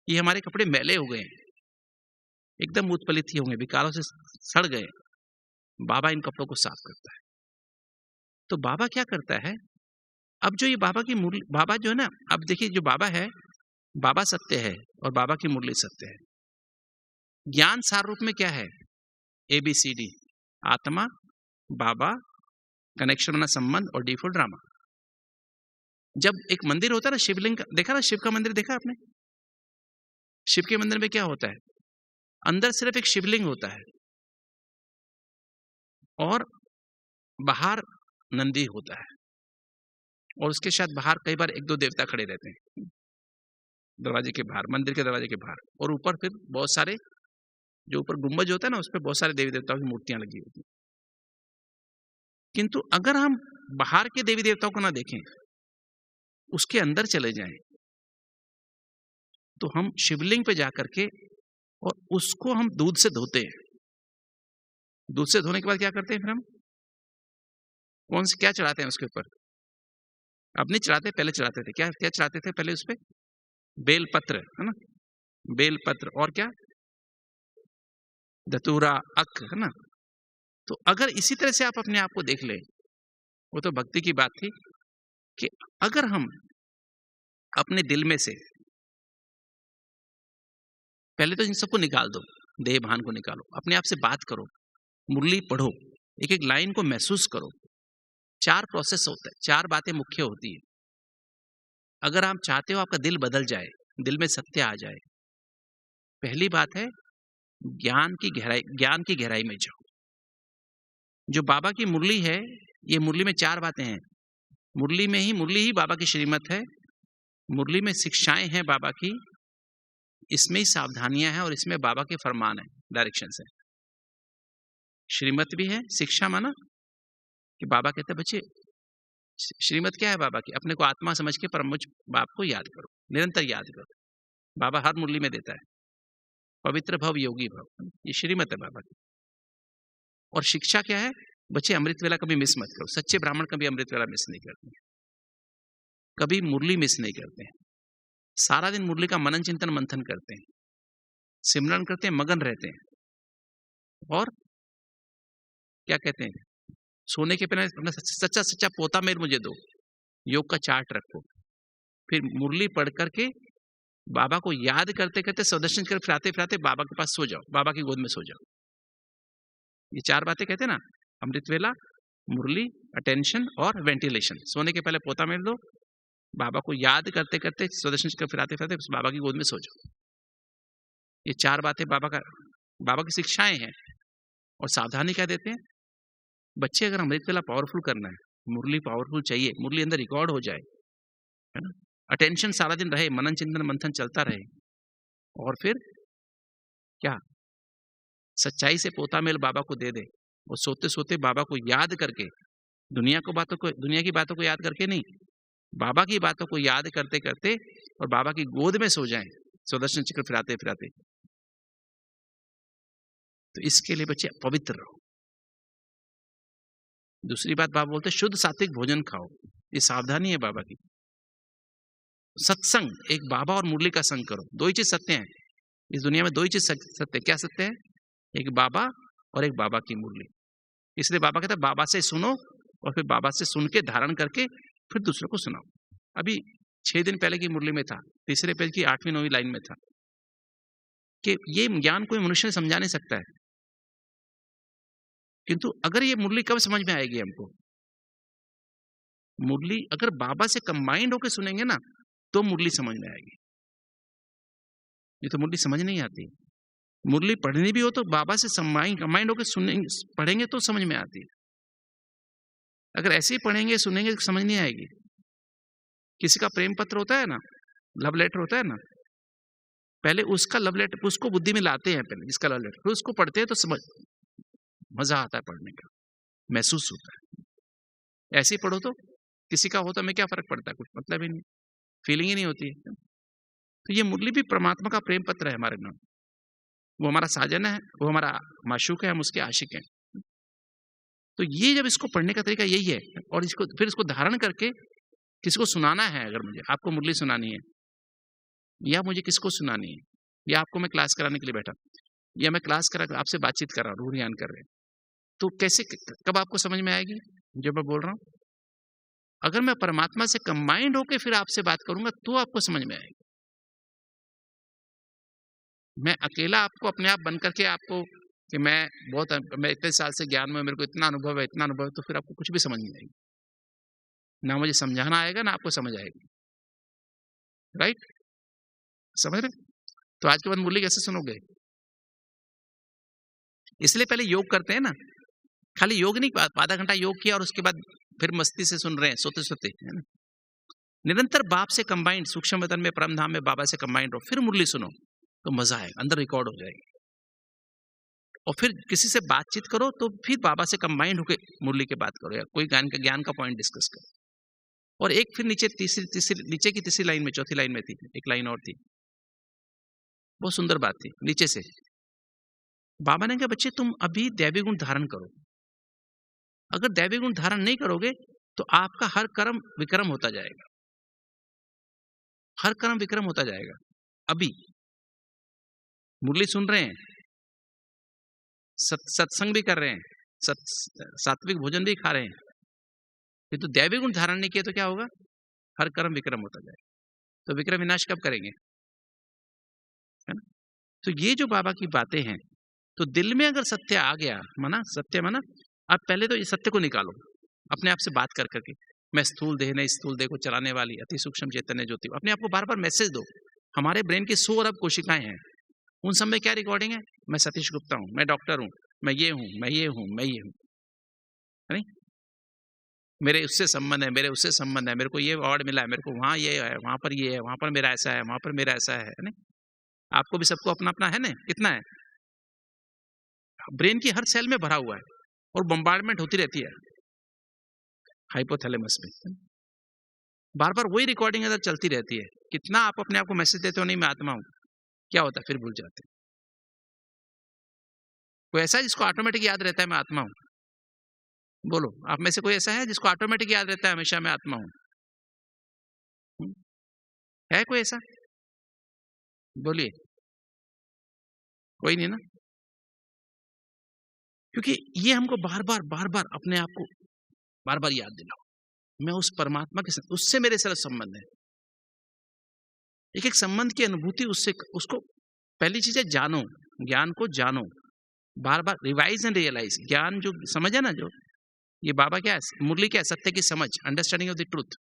ये हमारे कपड़े मैले हो गए हैं, एकदम मूत पलीती होंगे, विकारों से सड़ गए, बाबा इन कपड़ों को साफ करता है। तो बाबा क्या करता है, अब जो ये बाबा की मुरली, बाबा जो है ना, अब देखिए जो बाबा है, बाबा सत्य है और बाबा की मुरली सत्य है। ज्ञान सार रूप में क्या है, ABCD, आत्मा, बाबा, कनेक्शन बना, संबंध और डिफॉल्ट ड्रामा। जब एक मंदिर होता है ना, शिवलिंग देखा ना, शिव का मंदिर देखा आपने, शिव के मंदिर में क्या होता है, अंदर सिर्फ एक शिवलिंग होता है और बाहर नंदी होता है, और उसके शायद बाहर कई बार 1-2 देवता खड़े रहते हैं दरवाजे के बाहर, मंदिर के दरवाजे के बाहर, और ऊपर फिर बहुत सारे, जो ऊपर गुंबज होता है ना, उस पर बहुत सारे देवी देवताओं की मूर्तियां लगी होती हैं। किंतु अगर हम बाहर के देवी देवताओं को ना देखें, उसके अंदर चले जाएं, तो हम शिवलिंग पे जाकर के और उसको हम दूध से धोते हैं। दूध से धोने के बाद क्या करते हैं, फिर हम क्या चढ़ाते हैं उसके ऊपर, अब नहीं चढ़ाते, पहले चढ़ाते थे, क्या चढ़ाते थे पहले उस पे, बेलपत्र, है ना, बेलपत्र, और क्या, धतूरा, अक, है ना। तो अगर इसी तरह से आप अपने आप को देख लें, वो तो भक्ति की बात थी, कि अगर हम अपने दिल में से पहले तो इन सबको निकाल दो, देह भान को निकालो, अपने आप से बात करो, मुरली पढ़ो, एक एक लाइन को महसूस करो। 4 प्रोसेस होता है, 4 बातें मुख्य होती है। अगर आप चाहते हो आपका दिल बदल जाए, दिल में सत्य आ जाए, पहली बात है ज्ञान की गहराई में जाओ। जो बाबा की मुरली है, ये मुरली में 4 बातें हैं। मुरली ही बाबा की श्रीमत है। मुरली में शिक्षाएं हैं बाबा की, इसमें ही सावधानियां हैं और इसमें बाबा के फरमान है, डायरेक्शंस है। श्रीमत भी है, शिक्षा माना कि बाबा कहते हैं बच्चे श्रीमत क्या है बाबा की, अपने को आत्मा समझ के परमोच्च बाप को याद करो, निरंतर याद करो। बाबा हर मुरली में देता है, पवित्र भव योगी भव, ये श्रीमत है बाबा की। और शिक्षा क्या है, बच्चे अमृत वेला कभी मिस मत करो। सच्चे ब्राह्मण कभी अमृत वेला मिस नहीं करते, कभी मुरली मिस नहीं करते हैं। सारा दिन मुरली का मनन चिंतन मंथन करते हैं, सिमरन करते हैं, मगन रहते हैं। और क्या कहते हैं, सोने के पहले अपना सच्चा सच्चा पोता मेल मुझे दो, योग का चार्ट रखो। फिर मुरली पढ़ करके बाबा को याद करते करते सदर्शन कर फिराते फिराते बाबा के पास सो जाओ, बाबा की गोद में सो जाओ। ये 4 बातें कहते हैं ना, अमृत वेला, मुरली, अटेंशन और वेंटिलेशन। सोने के पहले पोता मेल दो, बाबा को याद करते करते सदर्शन कर फिराते फिराते बाबा की गोद में सो जाओ। ये 4 बातें बाबा की शिक्षाएं हैं। और सावधानी क्या देते हैं, बच्चे अगर अमृत वेला पावरफुल करना है, मुरली पावरफुल चाहिए, मुरली अंदर रिकॉर्ड हो जाए, है ना, अटेंशन सारा दिन रहे, मनन चिंतन मंथन चलता रहे। और फिर क्या, सच्चाई से पोता मेल बाबा को दे दे। और सोते सोते बाबा को याद करके, दुनिया की बातों को याद करके नहीं, बाबा की बातों को याद करते करते और बाबा की गोद में सो जाएं, सुदर्शन चक्र फिराते फिराते। तो इसके लिए बच्चे पवित्र रहो। दूसरी बात बाबा बोलते शुद्ध सात्विक भोजन खाओ, ये सावधानी है बाबा की। सत्संग, एक बाबा और मुरली का संग करो। 2 ही चीज सत्य हैं इस दुनिया में, 2 ही चीज सत्य। क्या सत्य है, एक बाबा और एक बाबा की मुरली। इसलिए बाबा कहता है बाबा से सुनो और फिर बाबा से सुन के धारण करके फिर दूसरों को सुनाओ। अभी 6 दिन पहले की मुरली में था, तीसरे पेज की 8वीं 9वीं लाइन में था कि ये ज्ञान कोई मनुष्य समझा नहीं सकता है, किंतु अगर ये मुरली कब समझ में आएगी हमको, मुरली अगर बाबा से कंबाइंड होकर सुनेंगे ना तो मुरली समझ में आएगी। ये तो मुरली समझ नहीं आती। मुरली पढ़नी भी हो तो बाबा से कंबाइंड होकर सुनेंगे, पढ़ेंगे तो समझ में आती है। अगर ऐसे ही पढ़ेंगे सुनेंगे तो समझ नहीं आएगी। किसी का प्रेम पत्र होता है ना, लव लेटर होता है ना, पहले उसका लव लेटर उसको बुद्धि में लाते हैं, पहले इसका लव लेटर, फिर उसको पढ़ते हैं तो समझ मजा आता है, पढ़ने का महसूस होता है। ऐसे ही पढ़ो तो किसी का होता, में क्या फर्क पड़ता है, कुछ मतलब ही नहीं, फीलिंग ही नहीं होती है। तो ये मुरली भी परमात्मा का प्रेम पत्र है हमारे नाम। वो हमारा साजन है, वो हमारा माशूक है, हम उसके आशिक हैं। तो ये जब इसको पढ़ने का तरीका यही है, और इसको फिर इसको धारण करके किसको सुनाना है। अगर मुझे आपको मुरली सुनानी है, या मुझे किसको सुनानी है, या आपको मैं क्लास कराने के लिए बैठा, या मैं क्लास करा आपसे बातचीत कर रहा हूँ, रूह ज्ञान कर रहे हैं, तो कैसे कब आपको समझ में आएगी जो मैं बोल रहा हूँ। अगर मैं परमात्मा से कंबाइंड होके फिर आपसे बात करूंगा तो आपको समझ में आएगी। मैं अकेला आपको अपने आप बन करके आपको कि मैं इतने साल से ज्ञान में, मेरे को इतना अनुभव है, तो फिर आपको कुछ भी समझ नहीं आएगी। ना मुझे समझाना आएगा ना आपको समझ आएगी। राइट, समझ रहे। तो आज के बाद मुरली कैसे सुनोगे। इसलिए पहले योग करते हैं ना, खाली योग नहीं, आधा घंटा योग किया और उसके बाद फिर मस्ती से सुन रहे हैं सोते सोते, है ना। निरंतर बाप से कंबाइंड, सूक्ष्म वतन में परम धाम में बाबा से कंबाइंड हो, फिर मुरली सुनो तो मजा आएगा, अंदर रिकॉर्ड हो जाएगी। और फिर किसी से बातचीत करो तो फिर बाबा से कंबाइंड होकर मुरली की बात करो, या कोई ज्ञान का पॉइंट डिस्कस करो। और एक फिर नीचे नीचे की तीसरी लाइन में, चौथी लाइन में थी एक लाइन और थी, बहुत सुंदर बात थी। नीचे से बाबा ने कहा बच्चे तुम अभी दैवी गुण धारण करो। अगर दैवी गुण धारण नहीं करोगे तो आपका हर कर्म विक्रम होता जाएगा, हर कर्म विक्रम होता जाएगा। अभी मुरली सुन रहे हैं, सत्संग भी कर रहे हैं, सात्विक भोजन भी खा रहे हैं, तो दैवी गुण धारण नहीं किए तो क्या होगा, हर कर्म विक्रम होता जाएगा। तो विक्रम विनाश कब करेंगे, है ना। तो ये जो बाबा की बातें हैं, तो दिल में अगर सत्य आ गया, माना सत्य, माना आप पहले तो इस सत्य को निकालो अपने आप से बात कर करके, मैं स्थूल देह नहीं, स्थूल देह को चलाने वाली अति सूक्ष्म चैतन्य ज्योति। अपने आप को बार बार मैसेज दो। हमारे ब्रेन की 100 अरब कोशिकाएं हैं, उन सब में क्या रिकॉर्डिंग है, मैं सतीश गुप्ता हूं, मैं डॉक्टर हूं, मैं ये हूं, मैं ये हूं, मैं ये हूं। है नहीं? मेरे उससे संबंध है, मेरे उससे संबंध है, मेरे को ये अवार्ड मिला है, मेरे को वहाँ ये है, वहाँ पर ये है, वहाँ पर मेरा ऐसा है, वहाँ पर मेरा ऐसा है नहीं? आपको भी सबको अपना अपना है ना? कितना है? ब्रेन की हर सेल में भरा हुआ है और बम्बार्डमेंट होती रहती है हाइपोथैलेमस में। बार बार वही रिकॉर्डिंग अगर चलती रहती है, कितना आप अपने आप को मैसेज देते हो नहीं मैं आत्मा हूं, क्या होता है? फिर भूल जाते हैं। कोई ऐसा है जिसको ऑटोमेटिक याद रहता है मैं आत्मा हूं? बोलो, आप में से कोई ऐसा है जिसको ऑटोमेटिक याद रहता है हमेशा मैं आत्मा हूं? है कोई ऐसा? बोलिए। कोई नहीं ना? क्योंकि ये हमको बार बार अपने आप को बार बार याद दिलाओ, मैं उस परमात्मा के साथ, उससे मेरे साथ संबंध है। एक एक संबंध की अनुभूति उससे, उसको पहली चीज है जानो, ज्ञान को जानो, बार बार रिवाइज एंड रियलाइज। ज्ञान जो समझ है ना, जो ये बाबा क्या है, मुरली क्या है, सत्य की समझ, अंडरस्टैंडिंग ऑफ द ट्रूथ।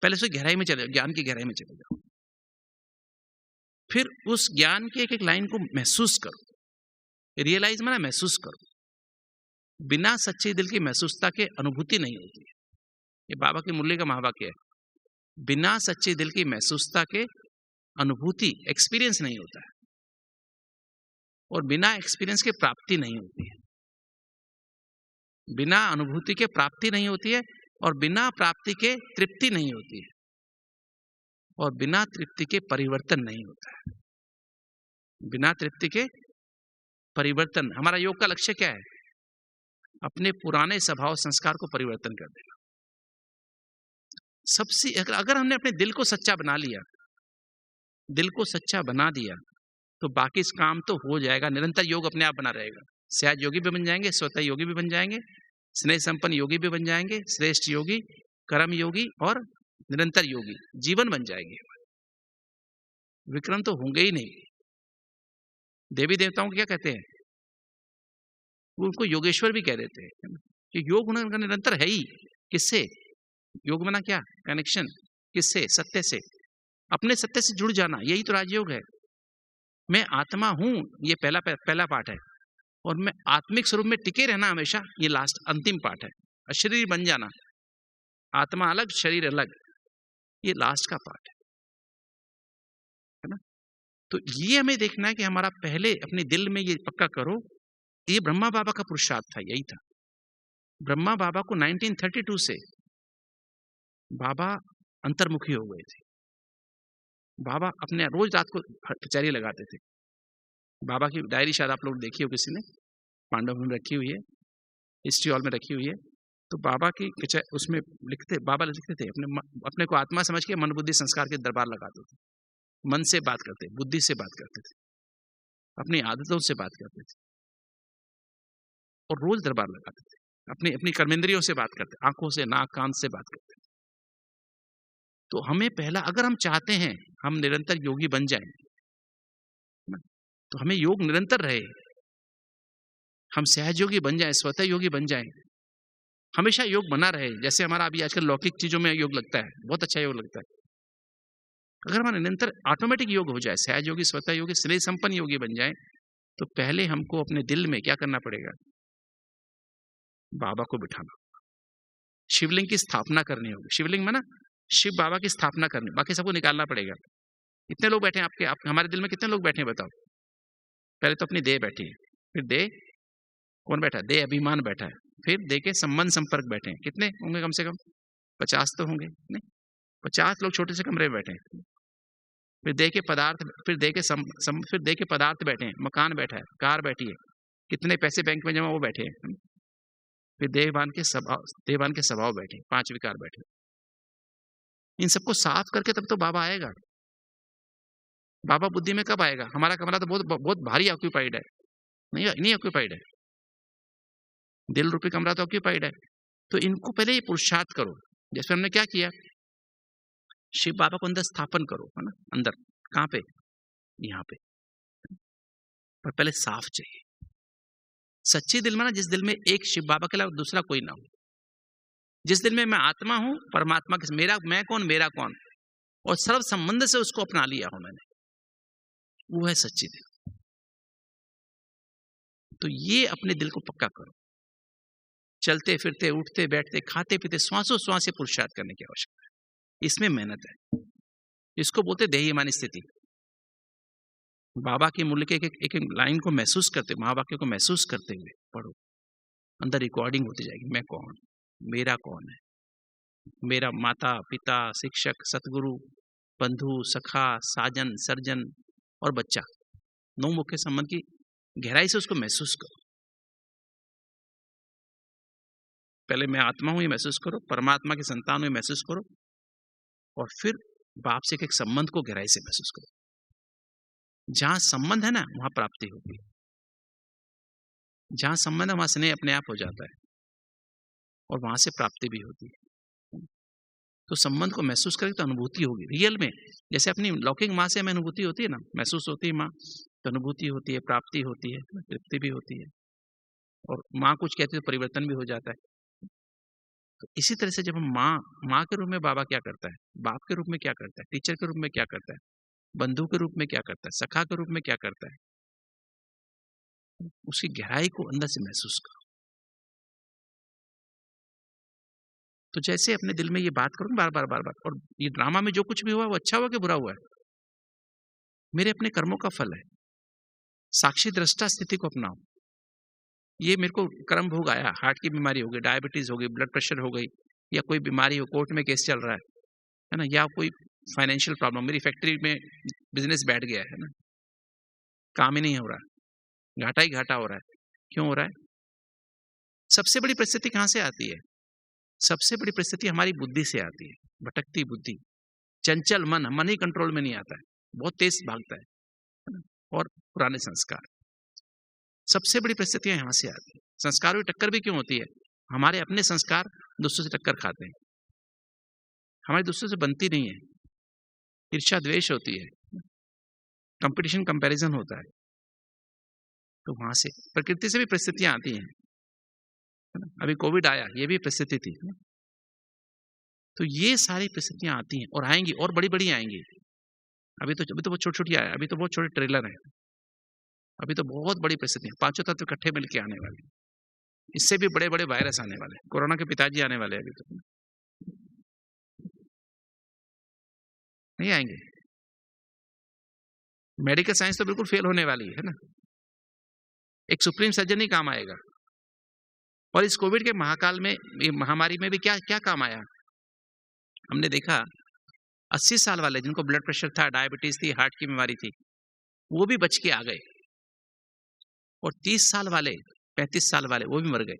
पहले उसकी गहराई में चले जाओ, ज्ञान की गहराई में चले जाओ, फिर उस ज्ञान की एक एक लाइन को महसूस करो। रियलाइज माना महसूस करो। बिना सच्चे दिल की महसूसता के अनुभूति नहीं होती है। ये बाबा की मुरली का महावाक्य है, बिना सच्चे दिल की महसूसता के अनुभूति, एक्सपीरियंस नहीं होता है, और बिना एक्सपीरियंस के प्राप्ति नहीं होती है। बिना अनुभूति के प्राप्ति नहीं होती है, और बिना प्राप्ति के तृप्ति नहीं होती है, और बिना तृप्ति के परिवर्तन नहीं होता है। बिना तृप्ति के परिवर्तन। हमारा योग का लक्ष्य क्या है? अपने पुराने स्वभाव संस्कार को परिवर्तन कर देना। सबसे अगर हमने अपने दिल को सच्चा बना लिया, दिल को सच्चा बना दिया, तो बाकी काम तो हो जाएगा। निरंतर योग अपने आप बना रहेगा। सहज योगी भी बन जाएंगे, स्वतः योगी भी बन जाएंगे, स्नेह संपन्न योगी भी बन जाएंगे, श्रेष्ठ योगी, कर्म योगी और निरंतर योगी जीवन बन जाएंगे। विक्रम तो होंगे ही नहीं। देवी देवताओं को क्या कहते हैं? वो उनको योगेश्वर भी कह देते हैं कि योग उनका निरंतर है ही। किससे? योग बना क्या? कनेक्शन। किससे? सत्य से। अपने सत्य से जुड़ जाना, यही तो राजयोग है। मैं आत्मा हूं, ये पहला पार्ट है, और मैं आत्मिक स्वरूप में टिके रहना हमेशा, ये लास्ट अंतिम पार्ट है। अशरीर बन जाना, आत्मा अलग शरीर अलग, ये लास्ट का पार्ट है ना। तो ये हमें देखना है कि हमारा पहले अपने दिल में ये पक्का करो। ये ब्रह्मा बाबा का पुरुषार्थ था, यही था। ब्रह्मा बाबा को 1932 से बाबा अंतर्मुखी हो गए थे। बाबा अपने रोज रात को कचहरी लगाते थे। बाबा की डायरी शायद आप लोग देखी हो, किसी ने पांडव में रखी हुई है, हिस्ट्री हॉल में रखी हुई है। तो बाबा की उसमें बाबा लिखते थे, अपने को आत्मा समझ के मन बुद्धि संस्कार के दरबार लगाते थे। मन से बात करते, बुद्धि से बात करते थे, अपनी आदतों से बात करते थे, और रोज दरबार लगाते थे। अपनी अपनी कर्मेंद्रियों से बात करते, आंखों से, नाक कान से बात करते थे। तो हमें पहला, अगर हम चाहते हैं हम निरंतर योगी बन जाएं, तो हमें योग निरंतर रहे, हम सहज योगी बन जाएं, स्वतः योगी बन जाएं, हमेशा योग बना रहे। जैसे हमारा अभी आजकल लौकिक चीजों में योग लगता है, बहुत अच्छा योग लगता है। अगर हमारा निरंतर ऑटोमेटिक योग हो जाए, सहज योगी, स्वतः योगी, स्नेह संपन्न योगी बन जाए, तो पहले हमको अपने दिल में क्या करना पड़ेगा? बाबा को बिठाना, शिवलिंग की स्थापना करनी होगी। शिवलिंग में ना शिव बाबा की स्थापना करनी, बाकी सबको निकालना पड़ेगा। कितने लोग बैठे हैं आपके हमारे दिल में? कितने लोग बैठे हैं बताओ? पहले तो अपनी देह बैठी है, फिर देह कौन बैठा है? देह अभिमान बैठा है, फिर देह के संबंध संपर्क बैठे हैं। कितने होंगे? कम से कम 50 तो होंगे। नहीं, 50 लोग छोटे से कमरे में बैठे हैं। फिर देह के पदार्थ, फिर देह के पदार्थ बैठे हैं। मकान बैठा है, कार बैठी है, कितने पैसे बैंक में जमा वो बैठे हैं। फिर देहवान के स्वभाव बैठे, 5 विकार बैठे। इन सबको साफ करके तब तो बाबा आएगा। बाबा बुद्धि में कब आएगा? हमारा कमरा तो बहुत भारी ऑक्यूपाइड है। नहीं ऑक्यूपाइड है, दिल रूपी कमरा तो ऑक्यूपाइड है। तो इनको पहले ये पुरुषार्थ करो। जैसे हमने क्या किया, शिव बाबा को अंदर स्थापन करो, है ना। अंदर कहाँ पे? यहाँ पे। पर पहले साफ चाहिए। सच्ची दिल में ना, जिस दिल में एक शिव बाबा के अलावा दूसरा कोई ना हो, जिस दिल में मैं आत्मा हूं, परमात्मा के, मेरा मैं कौन, मेरा कौन, और सर्व संबंध से उसको अपना लिया हूं मैंने, वो है सच्ची दिल। तो ये अपने दिल को पक्का करो। चलते फिरते, उठते बैठते, खाते पीते, श्वासों श्वास से पुरुषार्थ करने की आवश्यकता है। इसमें मेहनत है। इसको बोलते देहीमानी स्थिति। बाबा के मूल्य के एक लाइन को महसूस करते, महावाक्य को महसूस करते हुए पढ़ो। अंदर रिकॉर्डिंग होती जाएगी, मैं कौन, मेरा कौन है, मेरा माता पिता, शिक्षक, सतगुरु, बंधु, सखा, साजन, सर्जन और बच्चा, 9 मुख्य संबंध की गहराई से उसको महसूस करो। पहले मैं आत्मा हूं ये महसूस करो, परमात्मा की संतान हूं ये महसूस करो, और फिर बाप से एक संबंध को गहराई से महसूस करो। जहां संबंध है ना वहां प्राप्ति होगी, जहां संबंध है वहां स्नेह अपने आप हो जाता है और वहां से प्राप्ति भी होती है। तो संबंध को महसूस करें तो अनुभूति होगी रियल में। जैसे अपनी लौकिक माँ से हमें अनुभूति होती है ना, महसूस होती है माँ, तो अनुभूति होती है, प्राप्ति होती है, तृप्ति भी होती है, और माँ कुछ कहती है तो परिवर्तन भी हो जाता है। तो इसी तरह से जब हम माँ के रूप में बाबा क्या करता है, बाप के रूप में क्या करता है, टीचर के रूप में क्या करता है, बंधु के रूप में क्या करता है, सखा के रूप में क्या करता है, उसकी गहराई को अंदर से महसूस करो। तो जैसे अपने दिल में ये बात करो बार बार बार बार, और ये ड्रामा में जो कुछ भी हुआ वो अच्छा हुआ कि बुरा हुआ है, मेरे अपने कर्मों का फल है। साक्षी दृष्टा स्थिति को अपनाओ। ये मेरे को कर्म भोग आया, हार्ट की बीमारी हो गई, डायबिटीज हो गई, ब्लड प्रेशर हो गई, या कोई बीमारी हो, कोर्ट में केस चल रहा है ना, या कोई फाइनेंशियल प्रॉब्लम, मेरी फैक्ट्री में बिजनेस बैठ गया है ना, काम ही नहीं हो रहा, घाटा ही घाटा हो रहा है। क्यों हो रहा है? सबसे बड़ी परिस्थिति कहां से आती है? सबसे बड़ी परिस्थिति हमारी बुद्धि से आती है। भटकती बुद्धि, चंचल मन ही कंट्रोल में नहीं आता है, बहुत तेज भागता है, और पुराने संस्कार। सबसे बड़ी परिस्थितियां यहां से आती है। संस्कारों की टक्कर भी क्यों होती है? हमारे अपने संस्कार दूसरों से टक्कर खाते हैं, हमारे दूसरों से बनती नहीं है, ईर्ष्या द्वेष होती है, कंपटीशन कंपैरिजन होता है। तो वहां से प्रकृति से भी परिस्थितियां आती हैं। अभी कोविड आया, ये भी परिस्थिति थी। तो ये सारी परिस्थितियां आती हैं और आएंगी, और बड़ी बड़ी आएंगी। अभी तो बहुत छोटी छोटी आया, अभी तो बहुत छोटे ट्रेलर है, अभी तो बहुत बड़ी परिस्थितियां, 5 तत्व इकट्ठे मिलकर आने वाले, इससे भी बड़े बड़े वायरस आने वाले, कोरोना के पिताजी आने वाले, अभी तो नहीं आएंगे। मेडिकल साइंस तो बिल्कुल फेल होने वाली है ना, एक सुप्रीम सर्जन ही काम आएगा। और इस कोविड के महाकाल में, ये महामारी में भी क्या क्या काम आया? हमने देखा 80 साल वाले जिनको ब्लड प्रेशर था, डायबिटीज थी, हार्ट की बीमारी थी, वो भी बच के आ गए, और 30 साल वाले, 35 साल वाले वो भी मर गए।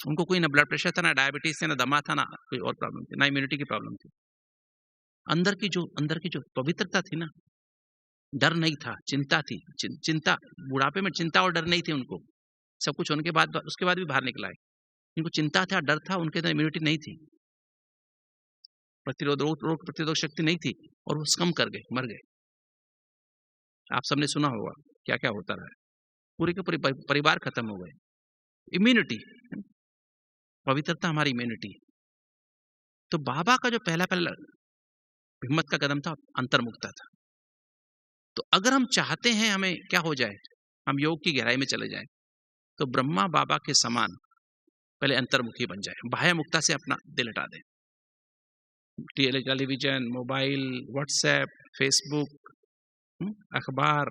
उनको कोई ना ब्लड प्रेशर था, ना डायबिटीज थी, ना दमा था, ना कोई और प्रॉब्लम थी, ना इम्यूनिटी की प्रॉब्लम थी। अंदर की जो पवित्रता थी ना, डर नहीं था, चिंता थी, चिंता, बुढ़ापे में चिंता और डर नहीं थी उनको, सब कुछ होने के बाद, उसके बाद भी बाहर निकला है। इनको चिंता था, डर था, उनके अंदर इम्यूनिटी नहीं थी, रोग प्रतिरोधक शक्ति नहीं थी, और वो कम कर गए, मर गए। आप सबने सुना होगा क्या क्या होता रहा है, पूरे के पूरे परिवार खत्म हो गए। इम्यूनिटी, पवित्रता हमारी इम्यूनिटी। तो बाबा का जो पहला हिम्मत का कदम था, अंतर्मुखता था। तो अगर हम चाहते हैं हमें क्या हो जाए, हम योग की गहराई में चले जाएं, तो ब्रह्मा बाबा के समान पहले अंतर्मुखी बन जाए, बाह्य मुक्ता से अपना दिल हटा दें। टेलीविजन, मोबाइल, व्हाट्सएप, फेसबुक, अखबार,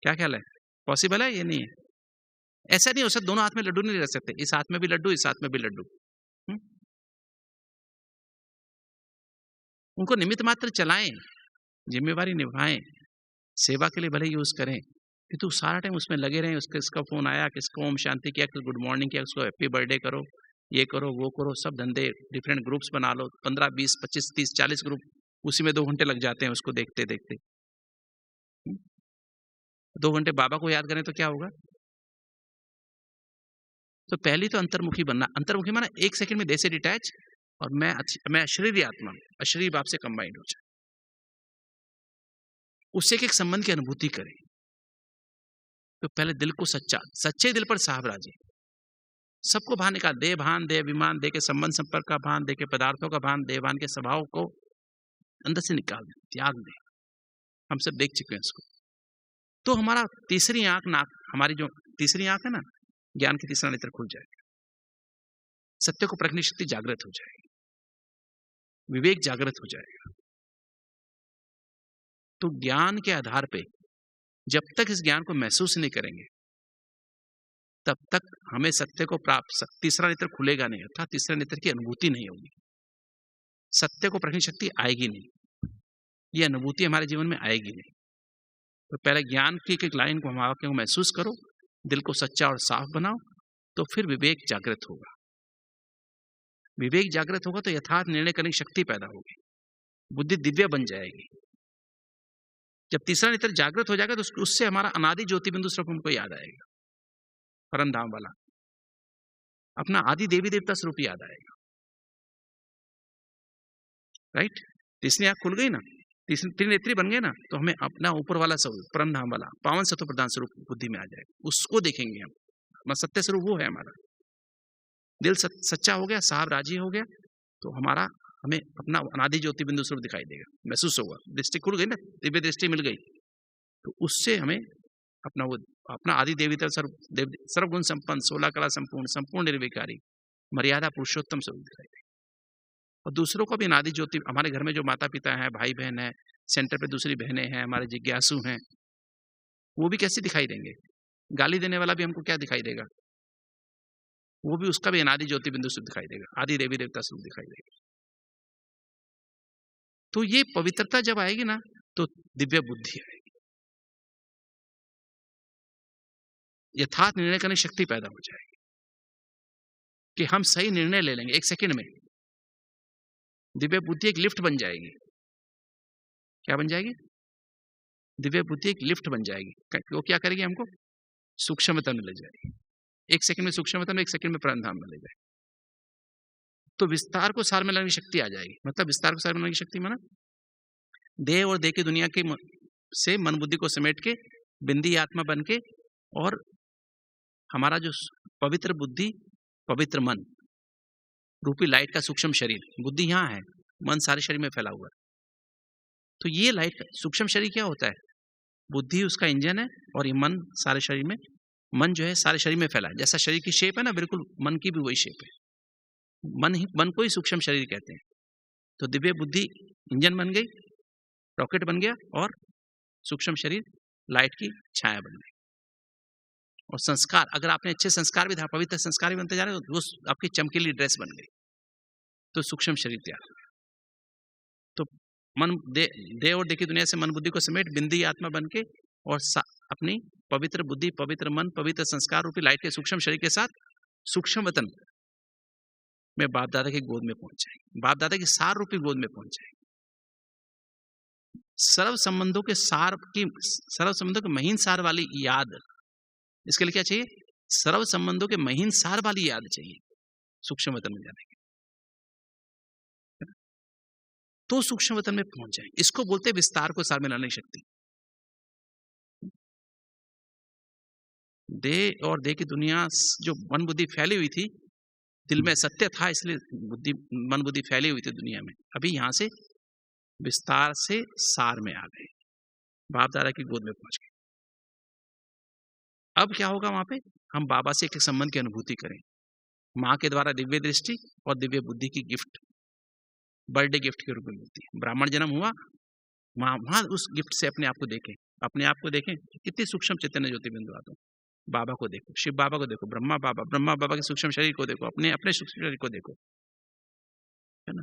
क्या ख्याल है, पॉसिबल है? ये नहीं है, ऐसा नहीं हो सकता। दोनों हाथ में लड्डू नहीं रख सकते, इस हाथ में भी लड्डू, इस हाथ में भी लड्डू। उनको निमित्त मात्र चलाएं, जिम्मेवारी निभाएं, सेवा के लिए भले यूज करें, किंतु सारा टाइम उसमें लगे रहें। किसका फोन आया, किसको ओम शांति किया, किसको गुड मॉर्निंग किया, किसको हैप्पी बर्थडे करो, ये करो वो करो, सब धंधे, डिफरेंट ग्रुप्स बना लो, 15 20 25 30 40 ग्रुप, उसी में 2 घंटे लग जाते हैं उसको देखते देखते। 2 घंटे बाबा को याद करें तो क्या होगा? तो पहली तो अंतर्मुखी बनना। अंतर्मुखी माना 1 सेकंड में देह से डिटैच, और मैं अशरीरी आत्मा, अशरीरी बाप से कंबाइंड हो जाए, उससे एक संबंध की अनुभूति करें। तो पहले दिल को सच्चे दिल पर साहब राजी, सबको भान का, देह भान, देह अभिमान, देह के संबंध संपर्क का भान, देह के पदार्थों का भान, देहभान के स्वभाव को अंदर से निकाल दें, त्याग दें। हम सब देख चुके हैं इसको। तो हमारा तीसरी आंख, नाक, हमारी जो तीसरी आंख है ना, ज्ञान की तीसरा नेत्र खुल जाएगा। सत्य को परखने की शक्ति जागृत हो जाएगी, विवेक जागृत हो जाएगा। तो ज्ञान के आधार पे जब तक इस ज्ञान को महसूस नहीं करेंगे तब तक हमें सत्य को प्राप्त, तीसरा नेत्र खुलेगा नहीं, अर्थात तीसरे नेत्र की अनुभूति नहीं होगी, सत्य को परखने की शक्ति आएगी नहीं, ये अनुभूति हमारे जीवन में आएगी नहीं। तो पहले ज्ञान की एक लाइन को, हम वाक्य को महसूस करो, दिल को सच्चा और साफ बनाओ, तो फिर विवेक जागृत होगा। विवेक जागृत होगा तो यथार्थ निर्णय करने की शक्ति पैदा होगी, बुद्धि दिव्य बन जाएगी। जब तीसरा नेत्र जागृत हो जाएगा तो उससे हमारा अनादि ज्योति बिंदु स्वरूप हमको याद आएगा, परम धाम वाला अपना आदि देवी देवता स्वरूप याद आएगा। राइट, तीसरी आंख खुल गई ना, त्रिनेत्री बन गए ना, तो हमें अपना ऊपर वाला स्वरूप, परम धाम वाला पावन सत्व प्रधान स्वरूप बुद्धि में आ जाएगा, उसको देखेंगे हम। हमारा सत्य स्वरूप वो है, हमारा दिल सच्चा हो गया, साहब राजी हो गया, तो हमें अपना अनादि ज्योति बिंदु स्वरूप दिखाई देगा, महसूस होगा, दृष्टि खुल गई ना, दिव्य दृष्टि मिल गई, तो उससे हमें अपना आदि देवता स्वरूप, सर्वगुण संपन्न, 16 कला संपूर्ण, संपूर्ण निर्विकारी, मर्यादा पुरुषोत्तम स्वरूप दिखाई देगा। और दूसरों को भी अनादि ज्योति, हमारे घर में जो माता पिता हैं, भाई बहन है, सेंटर पे दूसरी बहनें हैं, हमारे जिज्ञासु हैं, वो भी कैसे दिखाई देंगे? गाली देने वाला भी हमको क्या दिखाई देगा? वो भी, उसका भी अनादि ज्योति बिंदु स्वरूप दिखाई देगा, आदि देवी देवता स्वरूप दिखाई देगा। तो ये पवित्रता जब आएगी ना, तो दिव्य बुद्धि आएगी, यथार्थ निर्णय करने की शक्ति पैदा हो जाएगी कि हम सही निर्णय ले लेंगे 1 सेकंड में। दिव्य बुद्धि एक लिफ्ट बन जाएगी। क्या बन जाएगी? दिव्य बुद्धि एक लिफ्ट बन जाएगी। वो क्या करेगी? हमको सूक्ष्मता में ले जाएगी। 1 सेकंड में सूक्ष्मता में, 1 सेकंड में परम धाम में ले जाएगी। तो विस्तार को सार में लाने की शक्ति आ जाएगी। मतलब विस्तार को सार में लाने की शक्ति माना देह और देह की दुनिया के से मन बुद्धि को समेट के बिंदी आत्मा बन के, और हमारा जो पवित्र बुद्धि, पवित्र मन रूपी लाइट का सूक्ष्म शरीर, बुद्धि यहाँ है, मन सारे शरीर में फैला हुआ है। तो ये लाइट सूक्ष्म शरीर क्या होता है? बुद्धि उसका इंजन है, और ये मन सारे शरीर में, मन जो है सारे शरीर में फैला है। जैसा शरीर की शेप है ना, बिल्कुल मन की भी वही शेप है। मन को ही सूक्ष्म शरीर कहते हैं। तो दिव्य बुद्धि इंजन बन गई, रॉकेट बन गया, और सूक्ष्म शरीर लाइट की छाया बन गई। और संस्कार, अगर आपने अच्छे संस्कार भी, पवित्र संस्कार भी बनते जा रहे हो, तो वो आपकी चमकीली ड्रेस बन गई, तो सूक्ष्म शरीर तैयार हो गया। तो मन देह और देह की दुनिया से मन बुद्धि को समेट बिंदी आत्मा बन के, और अपनी पवित्र बुद्धि, पवित्र मन, पवित्र संस्कार रूपी लाइट के सूक्ष्म शरीर के साथ सूक्ष्म वतन में बाप दादा की गोद में पहुंच जाए, बाप दादा की सार रूपी गोद में पहुंच जाए। सर्व संबंधों के महीन सार वाली याद, इसके लिए क्या चाहिए? सर्व संबंधों के महीन सार वाली याद चाहिए सूक्ष्म वतन में जाने की, तो सूक्ष्म वतन में पहुंच जाए। इसको बोलते हैं विस्तार को सार में लाने की शक्ति। देह और देह की दुनिया जो मन बुद्धि फैली हुई थी, दिल में सत्य था, इसलिए मन बुद्धि फैली हुई थी दुनिया में, अभी यहां से विस्तार से सार में आ गए, बाप दादा की गोद में पहुंच गए। अब क्या होगा? वहां पे हम बाबा से एक संबंध की अनुभूति करें, माँ के द्वारा दिव्य दृष्टि और दिव्य बुद्धि की गिफ्ट, बर्थडे गिफ्ट के रूप में मिलती है। ब्राह्मण जन्म हुआ, वहां उस गिफ्ट से अपने आप को देखें, कितनी सूक्ष्म चैतन्य ज्योति बिंदु आते हैं। बाबा को देखो, शिव बाबा को देखो, ब्रह्मा बाबा के सूक्ष्म शरीर को देखो, अपने सूक्ष्म शरीर को देखो, है ना।